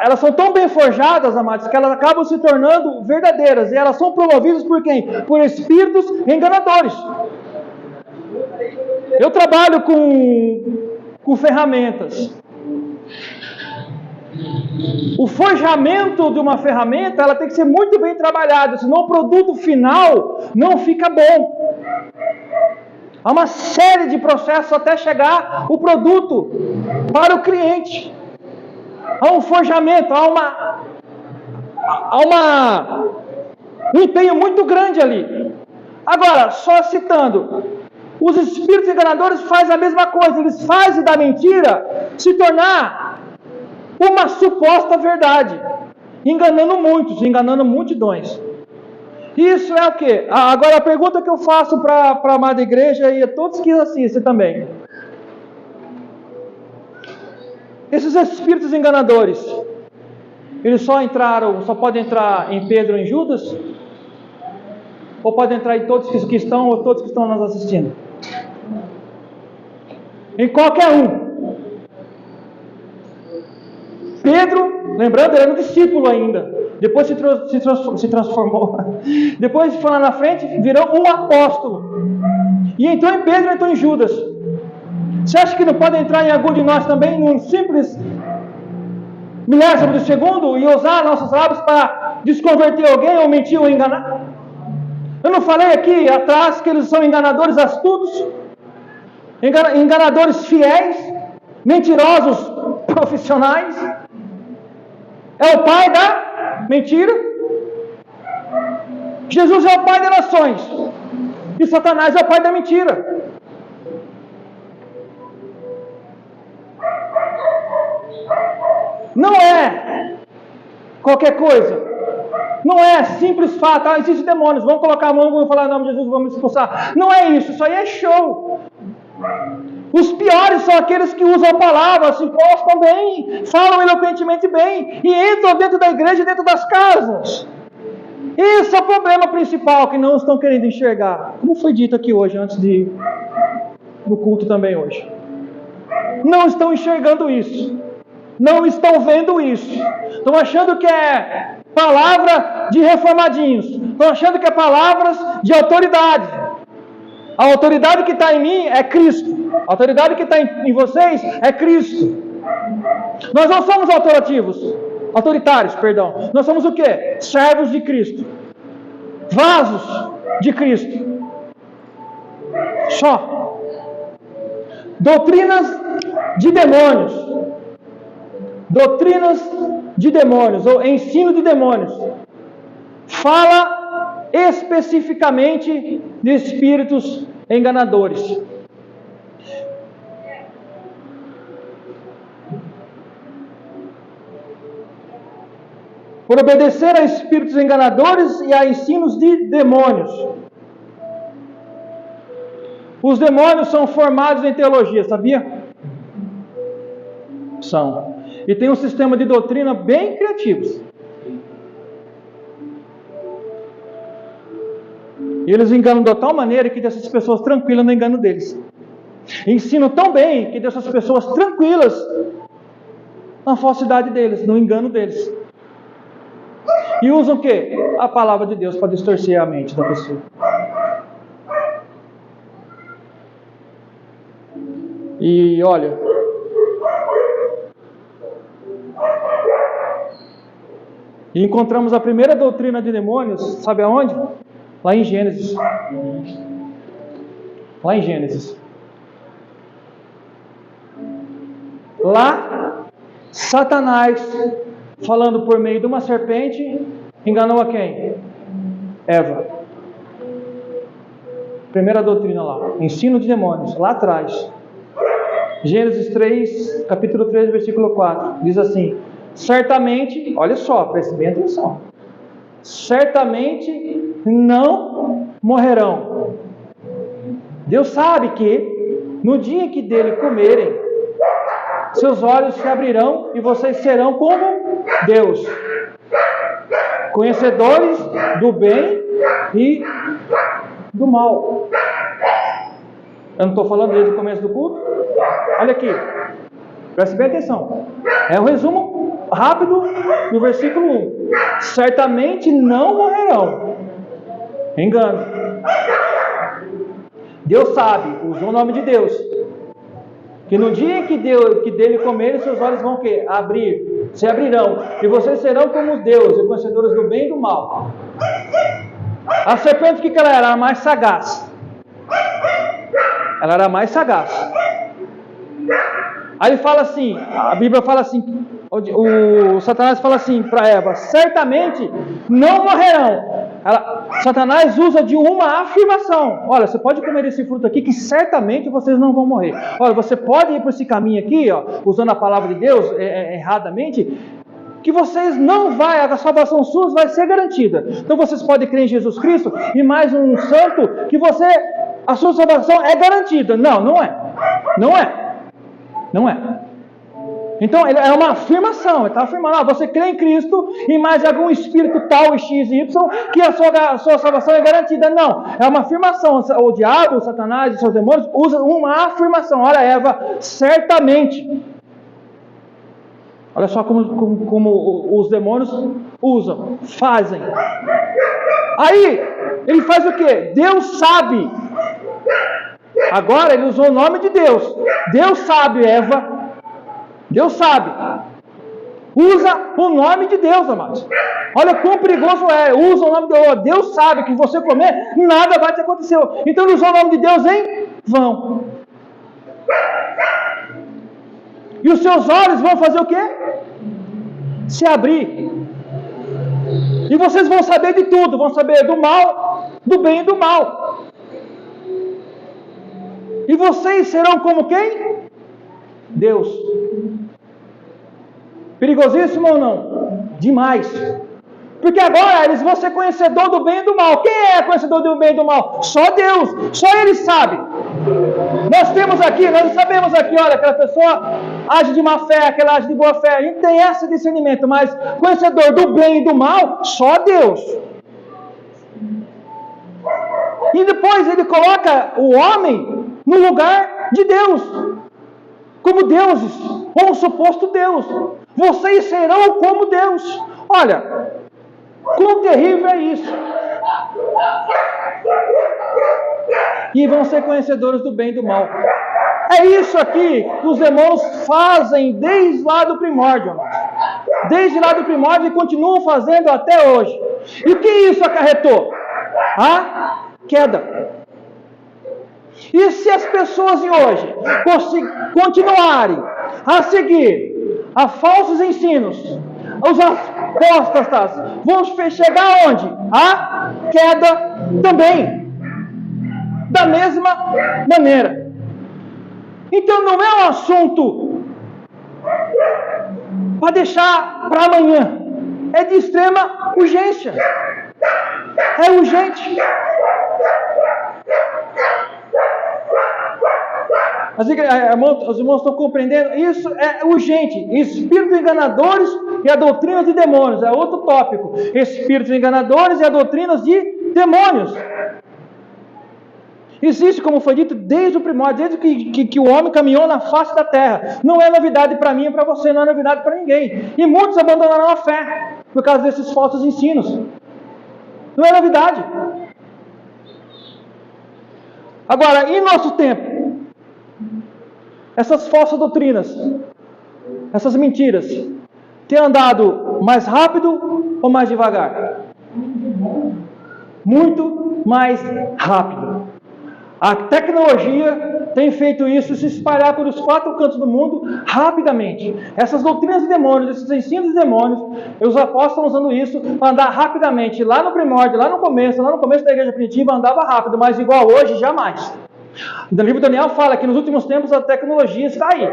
Elas são tão bem forjadas, amados, que elas acabam se tornando verdadeiras. E elas são promovidas por quem? Por espíritos enganadores. Eu trabalho com ferramentas. O forjamento de uma ferramenta, ela tem que ser muito bem trabalhada, senão o produto final não fica bom. Há uma série de processos até chegar o produto para o cliente. Há um forjamento, há um empenho muito grande ali. Agora, só citando, os espíritos enganadores fazem a mesma coisa. Eles fazem da mentira se tornar uma suposta verdade, enganando muitos, enganando multidões. Isso é o quê? Agora a pergunta que eu faço para a amada igreja e a todos que assistem também: esses espíritos enganadores, eles só podem entrar em Pedro e em Judas? Ou podem entrar em todos que estão, ou todos que estão nos assistindo? Em qualquer um. Pedro, lembrando, ele era um discípulo ainda. Depois se transformou. Depois foi lá na frente, virou um apóstolo. E entrou em Pedro e entrou em Judas. Você acha que não pode entrar em algum de nós também, num simples milésimo de segundo, e usar nossos lábios para desconverter alguém, ou mentir, ou enganar? Eu não falei aqui atrás que eles são enganadores astutos, enganadores fiéis, mentirosos profissionais? É o pai da mentira. Jesus é o pai das nações e Satanás é o pai da mentira. Não é qualquer coisa. Não é simples fato, existem demônios, vamos colocar a mão, vamos falar em nome de Jesus, vamos expulsar. Não é isso, isso aí é show. Os piores são aqueles que usam a palavra, se postam bem, falam eloquentemente bem, e entram dentro da igreja, dentro das casas. Esse é o problema principal que não estão querendo enxergar. Como foi dito aqui hoje, no culto também hoje. Não estão enxergando isso. Não estão vendo isso. Estão achando que é palavra de reformadinhos. Estão achando que é palavras de autoridade. A autoridade que está em mim é Cristo. A autoridade que está em vocês é Cristo. Nós não somos autoritários, perdão. Nós somos o quê? Servos de Cristo. Vasos de Cristo. Só. Doutrinas de demônios. Doutrinas de demônios, ou ensino de demônios. Fala especificamente de espíritos enganadores. por obedecer a espíritos enganadores e a ensinos de demônios. Os demônios são formados em teologia, sabia? São. E tem um sistema de doutrina bem criativos. E eles enganam de tal maneira que deixam as pessoas tranquilas no engano deles. Ensinam tão bem que deixam as pessoas tranquilas na falsidade deles, no engano deles. E usam o quê? A palavra de Deus para distorcer a mente da pessoa. E olha, e encontramos a primeira doutrina de demônios, sabe aonde? Lá em Gênesis. Lá em Gênesis. Lá, Satanás, falando por meio de uma serpente, enganou a quem? Eva. Primeira doutrina lá, ensino de demônios, lá atrás. Gênesis 3, capítulo 3, versículo 4, diz assim: certamente, olha só, preste bem atenção, certamente não morrerão. Deus sabe que no dia que dele comerem, seus olhos se abrirão e vocês serão como Deus, conhecedores do bem e do mal. Eu não estou falando desde o começo do culto? Olha aqui, preste bem atenção. É um resumo rápido do versículo 1. Certamente não morrerão. Engano. Deus sabe, usou o nome de Deus, que no dia que dele comerem, seus olhos vão o quê? Abrir, se abrirão, e vocês serão como Deus, e conhecedores do bem e do mal. A serpente, o que ela era? A mais sagaz. Ela era mais sagaz. Aí ele fala assim, a Bíblia fala assim, o Satanás fala assim para Eva: certamente não morrerão. Satanás usa de uma afirmação: olha, você pode comer esse fruto aqui que certamente vocês não vão morrer. Olha, você pode ir por esse caminho aqui, ó, usando a palavra de Deus erradamente, que vocês não vai, a salvação sua vai ser garantida. Então vocês podem crer em Jesus Cristo e mais um santo que a sua salvação é garantida. Não, não é. Não é. Não é. Então é uma afirmação. Ele está afirmando: você crê em Cristo e mais algum espírito tal, X e Y, que a sua salvação é garantida. Não, é uma afirmação. O diabo, o Satanás e seus demônios usam uma afirmação. Olha, Eva, certamente. Olha só como os demônios usam, fazem. Aí, ele faz o quê? Deus sabe. Agora ele usou o nome de Deus. Deus sabe, Eva. Deus sabe. Usa o nome de Deus, amados. Olha quão perigoso é. Usa o nome de Deus. Deus sabe que você comer, nada vai te acontecer. Então ele usou o nome de Deus em vão. E os seus olhos vão fazer o quê? Se abrir. E vocês vão saber de tudo. Vão saber do mal, do bem e do mal. E vocês serão como quem? Deus. Perigosíssimo ou não? Demais. Porque agora eles vão ser conhecedor do bem e do mal. Quem é conhecedor do bem e do mal? Só Deus. Só Ele sabe. Nós sabemos aqui, olha, aquela pessoa age de má fé, aquela age de boa fé. A gente tem esse discernimento, mas conhecedor do bem e do mal, só Deus. E depois ele coloca o homem no lugar de Deus, como deuses, ou um suposto Deus. Vocês serão como Deus. Olha, quão terrível é isso. E vão ser conhecedores do bem e do mal. É isso aqui que os demônios fazem desde lá do primórdio, amados. Desde lá do primórdio e continuam fazendo até hoje. E o que isso acarretou? A queda. E se as pessoas de hoje continuarem a seguir a falsos ensinos, os apóstatas, vão chegar aonde? A queda também. Da mesma maneira. Então não é um assunto para deixar para amanhã. é de extrema urgência. É urgente. Os irmãos estão compreendendo? Isso é urgente. Espíritos enganadores e a doutrina de demônios. É outro tópico. Espíritos enganadores e a doutrina de demônios. Existe, como foi dito, desde o primórdio, desde que o homem caminhou na face da terra. Não é novidade para mim e para você, não é novidade para ninguém. E muitos abandonaram a fé por causa desses falsos ensinos. Não é novidade. Agora, em nosso tempo, essas falsas doutrinas, essas mentiras, têm andado mais rápido ou mais devagar? Muito mais rápido. A tecnologia tem feito isso se espalhar pelos 4 cantos do mundo rapidamente. Essas doutrinas de demônios, esses ensinos de demônios, os apóstolos estão usando isso para andar rapidamente. Lá no primórdio, lá no começo da igreja primitiva, andava rápido, mas igual hoje, jamais. O livro de Daniel fala que nos últimos tempos a tecnologia está aí.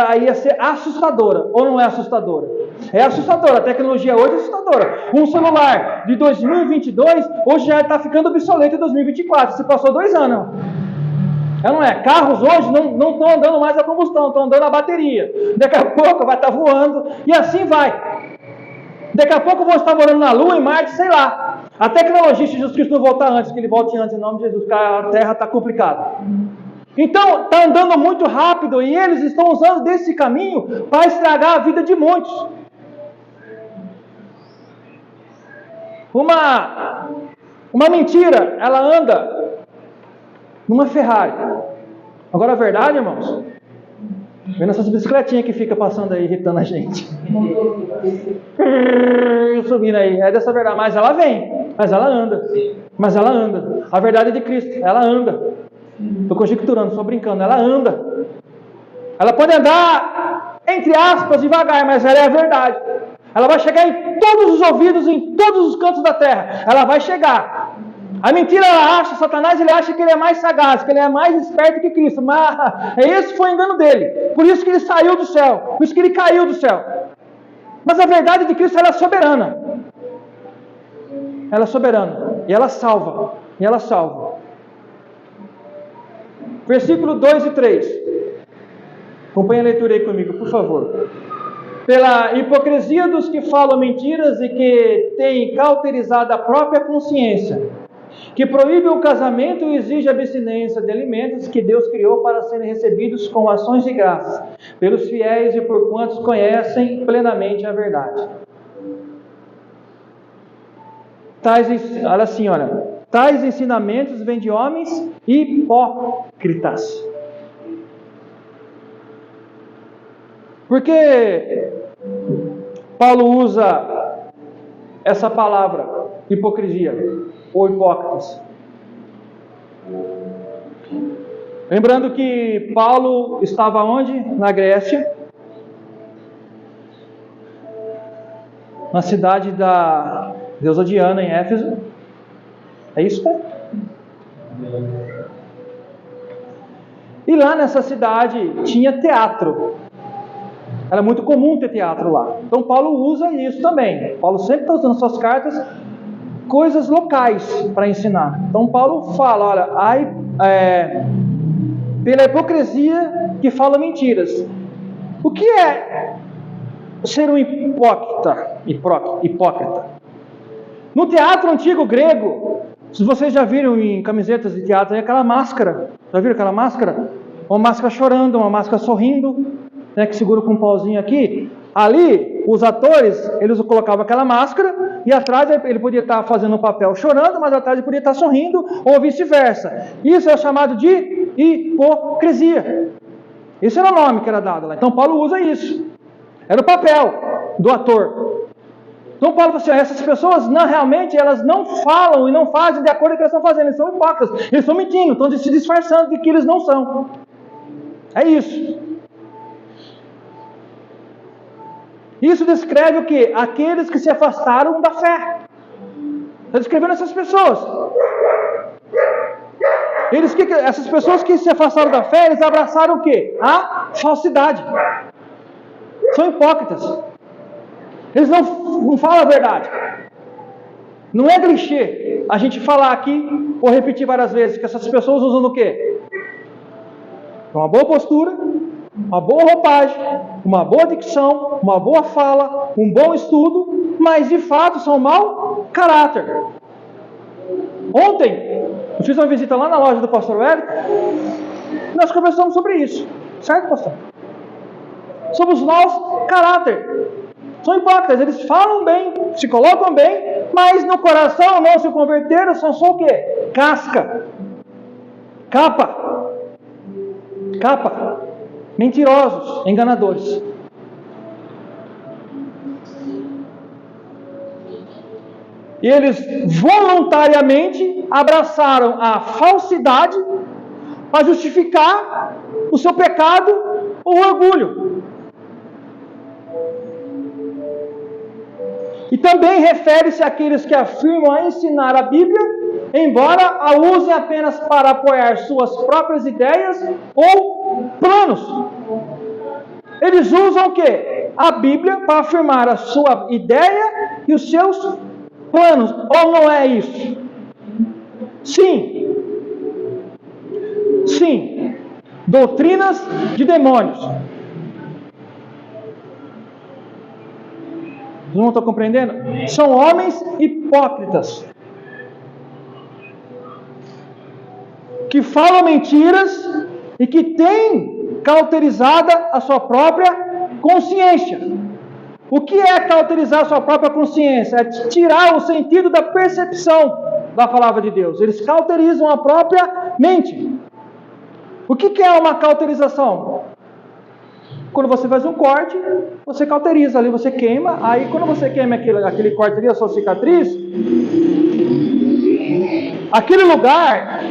Aí ia ser assustadora, ou não é assustadora? É assustadora, a tecnologia hoje é assustadora. Um celular de 2022, hoje já está ficando obsoleto em 2024, se passou 2 anos. Não é? Carros hoje não estão andando mais a combustão, estão andando a bateria. Daqui a pouco vai estar voando, e assim vai. Daqui a pouco vão estar morando na Lua, em Marte, sei lá. A tecnologia, se Jesus Cristo não voltar antes, que Ele volte antes, em nome de Jesus, porque a Terra está complicada. Então, está andando muito rápido e eles estão usando desse caminho para estragar a vida de muitos. Uma mentira, ela anda numa Ferrari. Agora a verdade, irmãos, vendo essas bicicletinhas que fica passando aí, irritando a gente. Subindo aí, é dessa verdade, mas ela vem, mas ela anda. A verdade é de Cristo, ela anda. Estou conjecturando, estou brincando, ela anda. Ela pode andar, entre aspas, devagar, mas ela é a verdade. Ela vai chegar em todos os ouvidos, em todos os cantos da terra. Ela vai chegar. A mentira, ela acha, Satanás, ele acha que ele é mais sagaz, que ele é mais esperto que Cristo. Mas esse foi o engano dele. Por isso que ele saiu do céu. Por isso que ele caiu do céu. Mas a verdade de Cristo, ela é soberana. Ela é soberana. E ela salva. Versículo 2 e 3. Acompanhe a leitura aí comigo, por favor. Pela hipocrisia dos que falam mentiras e que têm cauterizado a própria consciência, que proíbe o casamento e exige abstinência de alimentos que Deus criou para serem recebidos com ações de graças, pelos fiéis e por quantos conhecem plenamente a verdade. Tais ensinamentos vêm de homens hipócritas. Por que Paulo usa essa palavra, hipocrisia, ou hipócritas? Lembrando que Paulo estava onde? Na Grécia, na cidade da deusa Diana, em Éfeso. É isso? E lá nessa cidade tinha teatro. Era muito comum ter teatro lá. Então Paulo usa isso também. Paulo sempre está usando suas cartas coisas locais para ensinar. Então Paulo fala, olha, pela hipocrisia que fala mentiras. O que é ser um hipócrita? No teatro antigo grego, se vocês já viram em camisetas de teatro, é aquela máscara. Já viram aquela máscara? Uma máscara chorando, uma máscara sorrindo, né, que segura com um pauzinho aqui. Ali, os atores, eles colocavam aquela máscara e atrás ele podia estar fazendo um papel chorando, mas atrás ele podia estar sorrindo ou vice-versa. Isso é chamado de hipocrisia. Esse era o nome que era dado lá. Então Paulo usa isso. Era o papel do ator. Então Paulo fala assim, essas pessoas realmente elas não falam e não fazem de acordo com o que elas estão fazendo. Eles são hipócritas, eles estão mentindo, estão se disfarçando de que eles não são. É isso. Isso descreve o quê? Aqueles que se afastaram da fé. Está descrevendo essas pessoas. Essas pessoas que se afastaram da fé, eles abraçaram o quê? A falsidade. São hipócritas. Eles não falam a verdade. Não é clichê a gente falar aqui, ou repetir várias vezes, que essas pessoas usam o quê? Uma boa postura, uma boa roupagem, uma boa dicção, uma boa fala, um bom estudo, mas de fato são mau caráter. Ontem, eu fiz uma visita lá na loja do pastor Érico, nós conversamos sobre isso, certo, pastor? Sobre os maus caráter. São hipócritas, eles falam bem, se colocam bem, mas no coração não se converteram, são só o quê? Casca, capa, mentirosos, enganadores. E eles voluntariamente abraçaram a falsidade para justificar o seu pecado ou orgulho. E também refere-se àqueles que afirmam a ensinar a Bíblia, embora a usem apenas para apoiar suas próprias ideias ou planos. Eles usam o quê? A Bíblia para afirmar a sua ideia e os seus planos. Ou não é isso? Sim. Sim. Doutrinas de demônios. Não estão compreendendo? São homens hipócritas que falam mentiras e que têm cauterizada a sua própria consciência. O que é cauterizar a sua própria consciência? É tirar o sentido da percepção da palavra de Deus. Eles cauterizam a própria mente. O que é uma cauterização? Quando você faz um corte, você cauteriza ali, você queima. Aí quando você queima aquele corte ali, a sua cicatriz, aquele lugar,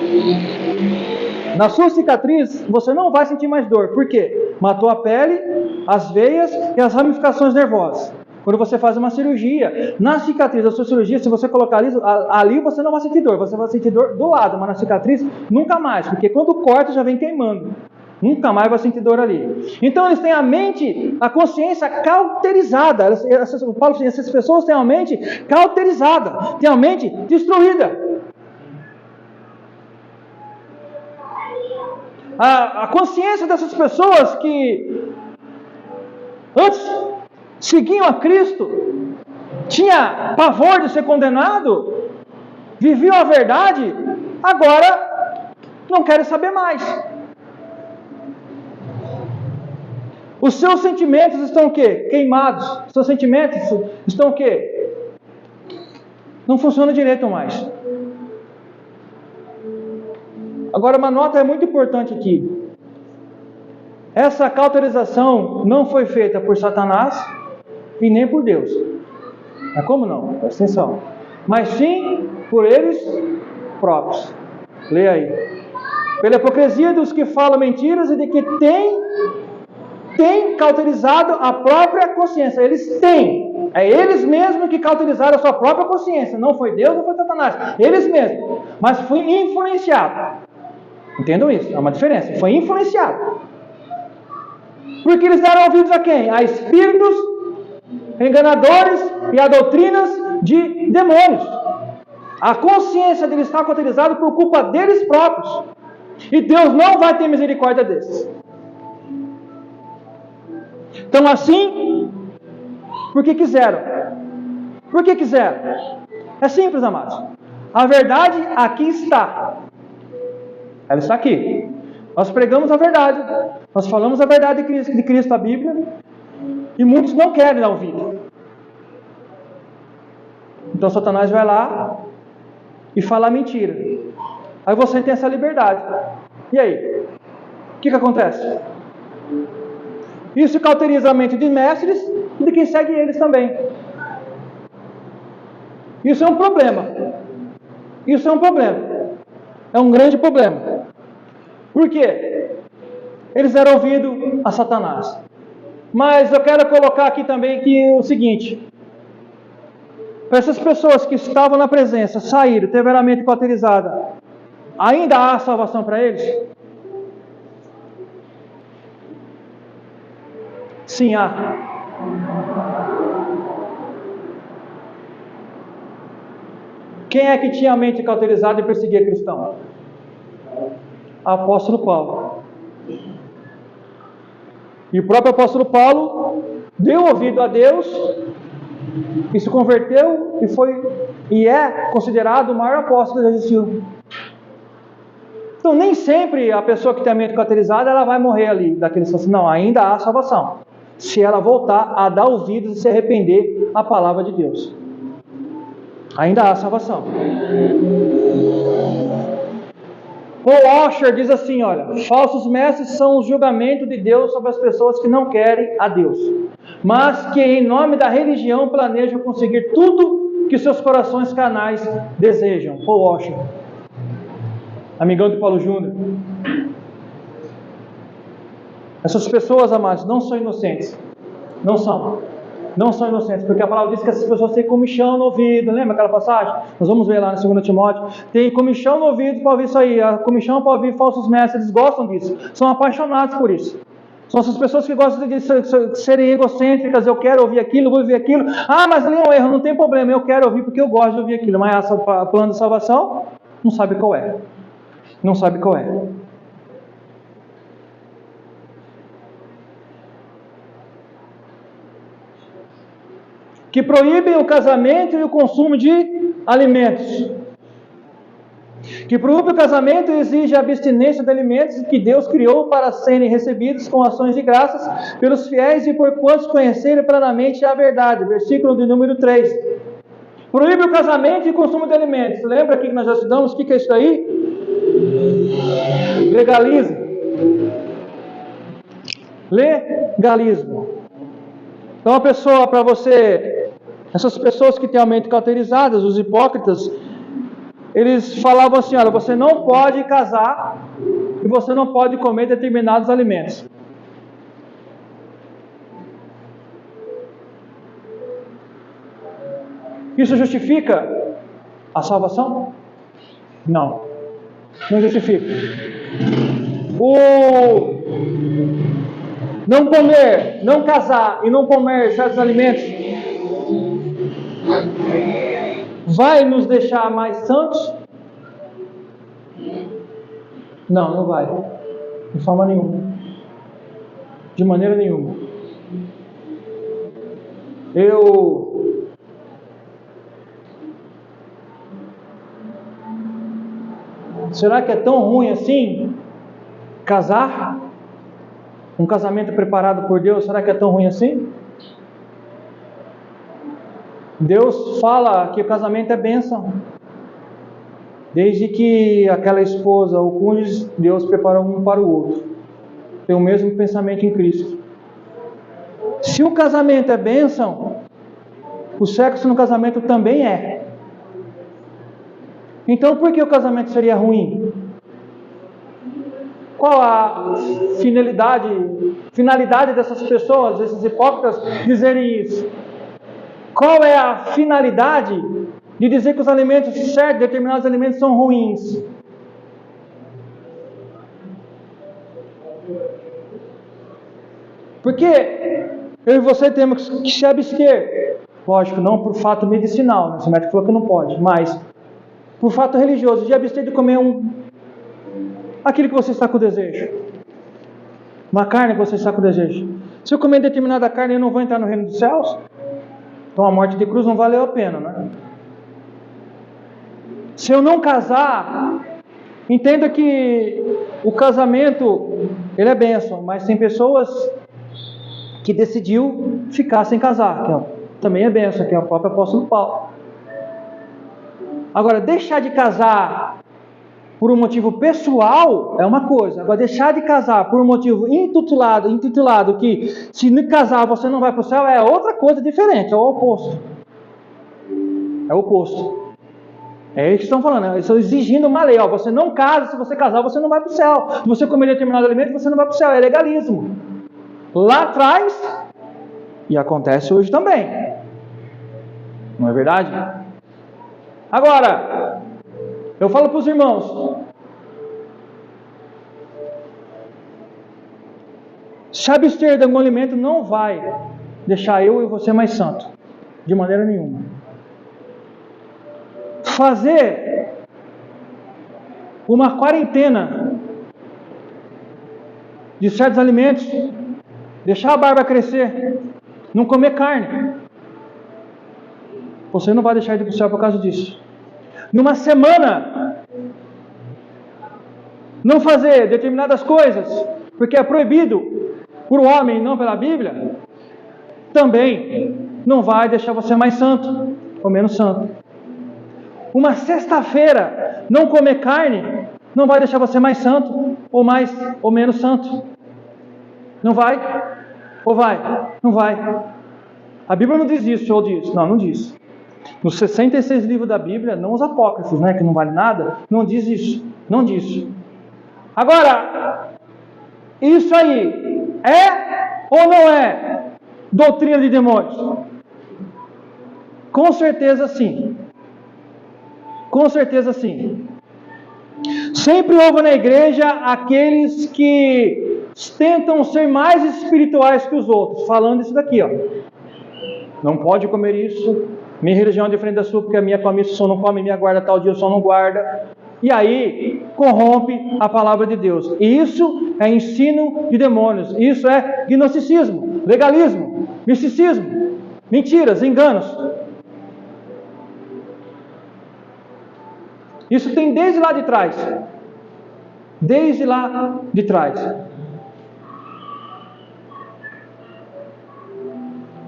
na sua cicatriz, você não vai sentir mais dor. Por quê? Matou a pele, as veias e as ramificações nervosas. Quando você faz uma cirurgia, na cicatriz da sua cirurgia, se você colocar ali você não vai sentir dor. Você vai sentir dor do lado, mas na cicatriz nunca mais. Porque quando corta já vem queimando. Nunca mais vai sentir dor ali. Então eles têm a mente, a consciência cauterizada. Eu falo assim, essas pessoas têm a mente cauterizada, têm a mente destruída. A consciência dessas pessoas que antes seguiam a Cristo, tinha pavor de ser condenado, viviam a verdade, agora não querem saber mais. Os seus sentimentos estão o quê? Queimados. Os seus sentimentos estão o quê? Não funcionam direito mais. Agora, uma nota é muito importante aqui. Essa cauterização não foi feita por Satanás e nem por Deus. Mas como não? Presta atenção. Mas sim por eles próprios. Leia aí. Pela hipocrisia dos que falam mentiras e de que têm cauterizado a própria consciência. Eles têm. É eles mesmos que cauterizaram a sua própria consciência. Não foi Deus, não foi Satanás. Eles mesmos. Mas foi influenciado. Entendam isso. É uma diferença. Foi influenciado. Porque eles deram ouvidos a quem? A espíritos enganadores e a doutrinas de demônios. A consciência deles está cauterizada por culpa deles próprios. E Deus não vai ter misericórdia desses. Então assim, porque quiseram. Por que quiseram? É simples, amados. A verdade aqui está. Ela está aqui. Nós pregamos a verdade. Nós falamos a verdade de Cristo, a Bíblia. E muitos não querem dar ouvido. Então Satanás vai lá e fala mentira. Aí você tem essa liberdade. E aí? O que acontece? Isso cauteriza a mente de mestres e de quem segue eles também. Isso é um problema. Isso é um problema. É um grande problema. Por quê? Eles deram ouvido a Satanás. Mas eu quero colocar aqui também que o seguinte: para essas pessoas que estavam na presença, saíram, tiveram a mente cauterizada, ainda há salvação para eles? Sim, há. Quem é que tinha a mente cauterizada e perseguia cristão? Apóstolo Paulo. E o próprio apóstolo Paulo deu ouvido a Deus e se converteu e é considerado o maior apóstolo que existiu. Então nem sempre a pessoa que tem a mente cauterizada ela vai morrer ali daquele assim. Não, ainda há salvação. Se ela voltar a dar ouvidos e se arrepender à palavra de Deus. Ainda há salvação. Paul Washer diz assim, olha, falsos mestres são o julgamento de Deus sobre as pessoas que não querem a Deus, mas que em nome da religião planejam conseguir tudo que seus corações carnais desejam. Paul Washer, amigão de Paulo Júnior. Essas pessoas, amados, não são inocentes. Não são inocentes, porque a palavra diz que essas pessoas têm comichão no ouvido. Lembra aquela passagem? Nós vamos ver lá no 2 Timóteo. Tem comichão no ouvido para ouvir isso aí. A comichão para ouvir falsos mestres. Eles gostam disso. São apaixonados por isso. São essas pessoas que gostam de serem egocêntricas. Eu quero ouvir aquilo, vou ouvir aquilo. Ah, mas ali é um erro, não tem problema. Eu quero ouvir porque eu gosto de ouvir aquilo. Mas a plano de salvação, não sabe qual é. Não sabe qual é. Que proíbem o casamento e o consumo de alimentos. Que proíbe o casamento e exige a abstinência de alimentos que Deus criou para serem recebidos com ações de graças pelos fiéis e por quantos conhecerem plenamente a verdade. Versículo de número 3. Proíbe o casamento e o consumo de alimentos. Lembra aqui que nós já estudamos? O que é isso aí? Legalismo. Legalismo. Então a pessoa, para você... Essas pessoas que têm a mente cauterizadas, os hipócritas, eles falavam assim, olha, você não pode casar e você não pode comer determinados alimentos. Isso justifica a salvação? Não. Não justifica. Não comer, não casar e não comer certos alimentos vai nos deixar mais santos? Não, não vai. De forma nenhuma. De maneira nenhuma. Será que é tão ruim assim casar? Um casamento preparado por Deus, será que é tão ruim assim? Deus fala que o casamento é bênção. Desde que aquela esposa, o cônjuge, Deus preparou um para o outro. Tem o mesmo pensamento em Cristo. Se o casamento é bênção, o sexo no casamento também é. Então por que o casamento seria ruim? Qual a finalidade dessas pessoas, desses hipócritas, dizerem isso? Qual é a finalidade de dizer que os alimentos certos, determinados alimentos são ruins? Porque eu e você temos que se abster. Lógico, não por fato medicinal, esse médico falou que não pode, mas por fato religioso, de abster de comer aquilo que você está com desejo. Uma carne que você está com desejo. Se eu comer determinada carne, eu não vou entrar no reino dos céus? Então a morte de cruz não valeu a pena, né? Se eu não casar, entenda que o casamento, ele é bênção, mas tem pessoas que decidiu ficar sem casar, que também é bênção, que é o próprio apóstolo Paulo. Agora, deixar de casar por um motivo pessoal é uma coisa. Agora, deixar de casar por um motivo intitulado que se não casar você não vai para o céu, é outra coisa diferente, é o oposto. É o oposto. É isso que estão falando, eles estão exigindo uma lei. Você não casa, se você casar você não vai para o céu. Se você comer determinado alimento você não vai para o céu, é legalismo. Lá atrás, e acontece hoje também. Não é verdade? Agora, eu falo para os irmãos, se abster de algum alimento não vai deixar eu e você mais santo, de maneira nenhuma. fazer uma quarentena de certos alimentos, deixar a barba crescer, não comer carne, você não vai deixar de ir para o céu por causa disso. Numa semana, não fazer determinadas coisas, porque é proibido por o homem e não pela Bíblia, também não vai deixar você mais santo ou menos santo. Uma sexta-feira, não comer carne, não vai deixar você mais santo ou mais ou menos santo. Não vai? Ou vai? Não vai. A Bíblia não diz isso ou diz? Não, não diz. Nos 66 livros da Bíblia, não os apócrifos, né, que não vale nada, não diz isso. Não diz. Agora, isso aí é ou não é doutrina de demônios? Com certeza sim. Com certeza sim. Sempre houve na igreja aqueles que tentam ser mais espirituais que os outros, falando isso daqui, ó. Não pode comer isso, minha religião é diferente da sua, porque a minha come isso, o senhor não come, minha guarda tal dia, o senhor não guarda. E aí, corrompe a palavra de Deus. E isso é ensino de demônios, isso é gnosticismo, legalismo, misticismo, mentiras, enganos. Isso tem desde lá de trás. Desde lá de trás.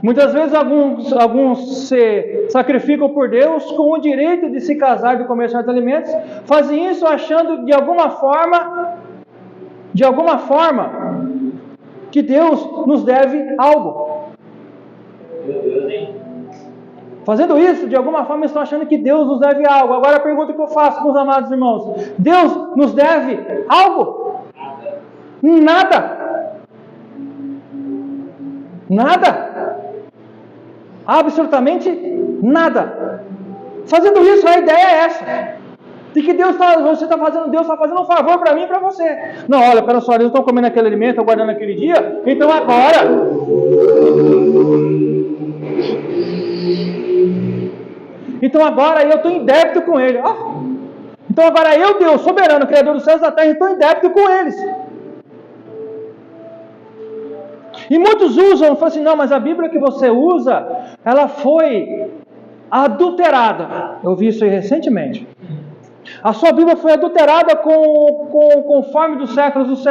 Muitas vezes alguns se sacrificam por Deus com o direito de se casar e de comer certos alimentos. Fazem isso achando de alguma forma, que Deus nos deve algo. Meu Deus, hein? Fazendo isso, de alguma forma, estão achando que Deus nos deve algo. Agora a pergunta que eu faço, meus amados irmãos: Deus nos deve algo? Nada. Nada. Absolutamente nada. Fazendo isso, a ideia é essa. De que Deus está fazendo um favor para mim e para você. Não, olha, pera só, eles estão comendo aquele alimento, estão guardando aquele dia, então agora... Então agora eu estou em débito com ele. Então agora eu, Deus, soberano, Criador dos céus e da terra, estou em débito com eles. E muitos usam, falam assim, não, mas a Bíblia que você usa, ela foi adulterada. Eu vi isso aí recentemente. A sua Bíblia foi adulterada conforme dos séculos,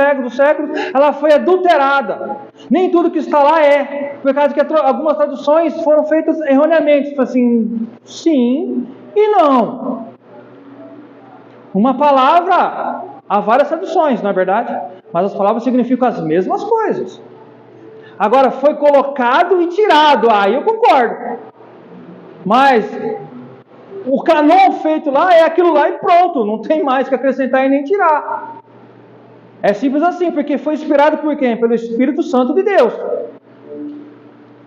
ela foi adulterada. Nem tudo que está lá é, por causa que algumas traduções foram feitas erroneamente. Assim, sim e não. Uma palavra, há várias traduções, não é verdade? Mas as palavras significam as mesmas coisas. Agora, foi colocado e tirado, aí eu concordo. Mas... o canon feito lá é aquilo lá e pronto, não tem mais que acrescentar e nem tirar. É simples assim, porque foi inspirado por quem? Pelo Espírito Santo de Deus.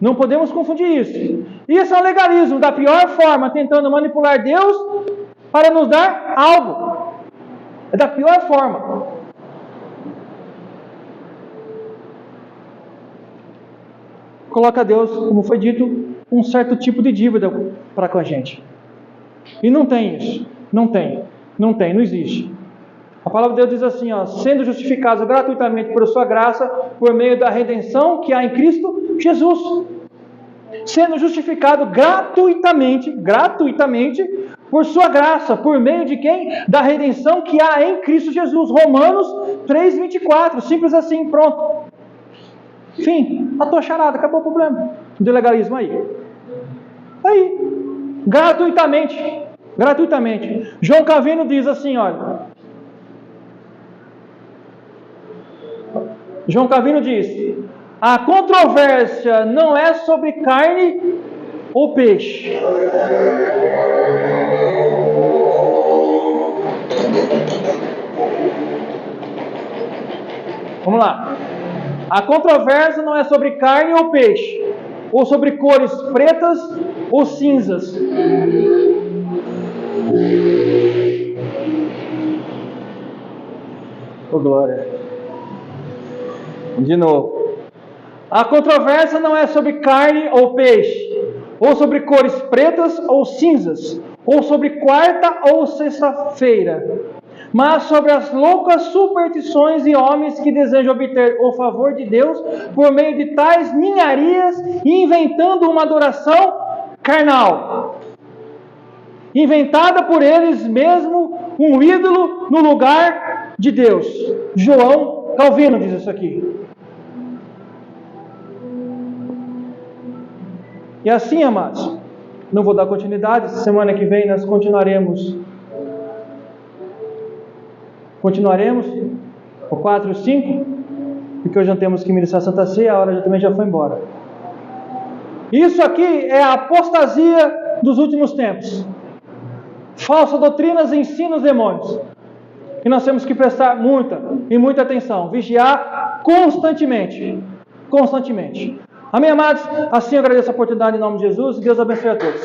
Não podemos confundir isso. Isso é um legalismo da pior forma, tentando manipular Deus para nos dar algo. É da pior forma. Coloca Deus, como foi dito, um certo tipo de dívida para com a gente. E não tem isso. Não existe. A palavra de Deus diz assim, ó, sendo justificados gratuitamente por sua graça, por meio da redenção que há em Cristo Jesus. Sendo justificado gratuitamente, por sua graça, por meio de quem? Da redenção que há em Cristo Jesus. Romanos 3:24, simples assim, pronto. Fim, a tua charada, acabou o problema do legalismo aí. Gratuitamente. João Calvino diz assim, olha. João Calvino diz: a controvérsia não é sobre carne ou peixe. Vamos lá. A controvérsia não é sobre carne ou peixe, ou sobre cores pretas ou cinzas. Oh, glória. De novo. A controvérsia não é sobre carne ou peixe, ou sobre cores pretas ou cinzas, ou sobre quarta ou sexta-feira, mas sobre as loucas superstições e homens que desejam obter o favor de Deus por meio de tais ninharias, inventando uma adoração carnal, inventada por eles mesmos, um ídolo no lugar de Deus. João Calvino diz isso aqui. E assim, amados, não vou dar continuidade, semana que vem nós continuaremos o 4 e o 5, porque hoje não temos que ministrar a Santa Ceia, a hora também já foi embora. Isso aqui é a apostasia dos últimos tempos. Falsas doutrinas ensinam os demônios. E nós temos que prestar muita atenção, vigiar constantemente. Amém, amados? Assim eu agradeço a oportunidade em nome de Jesus e Deus abençoe a todos.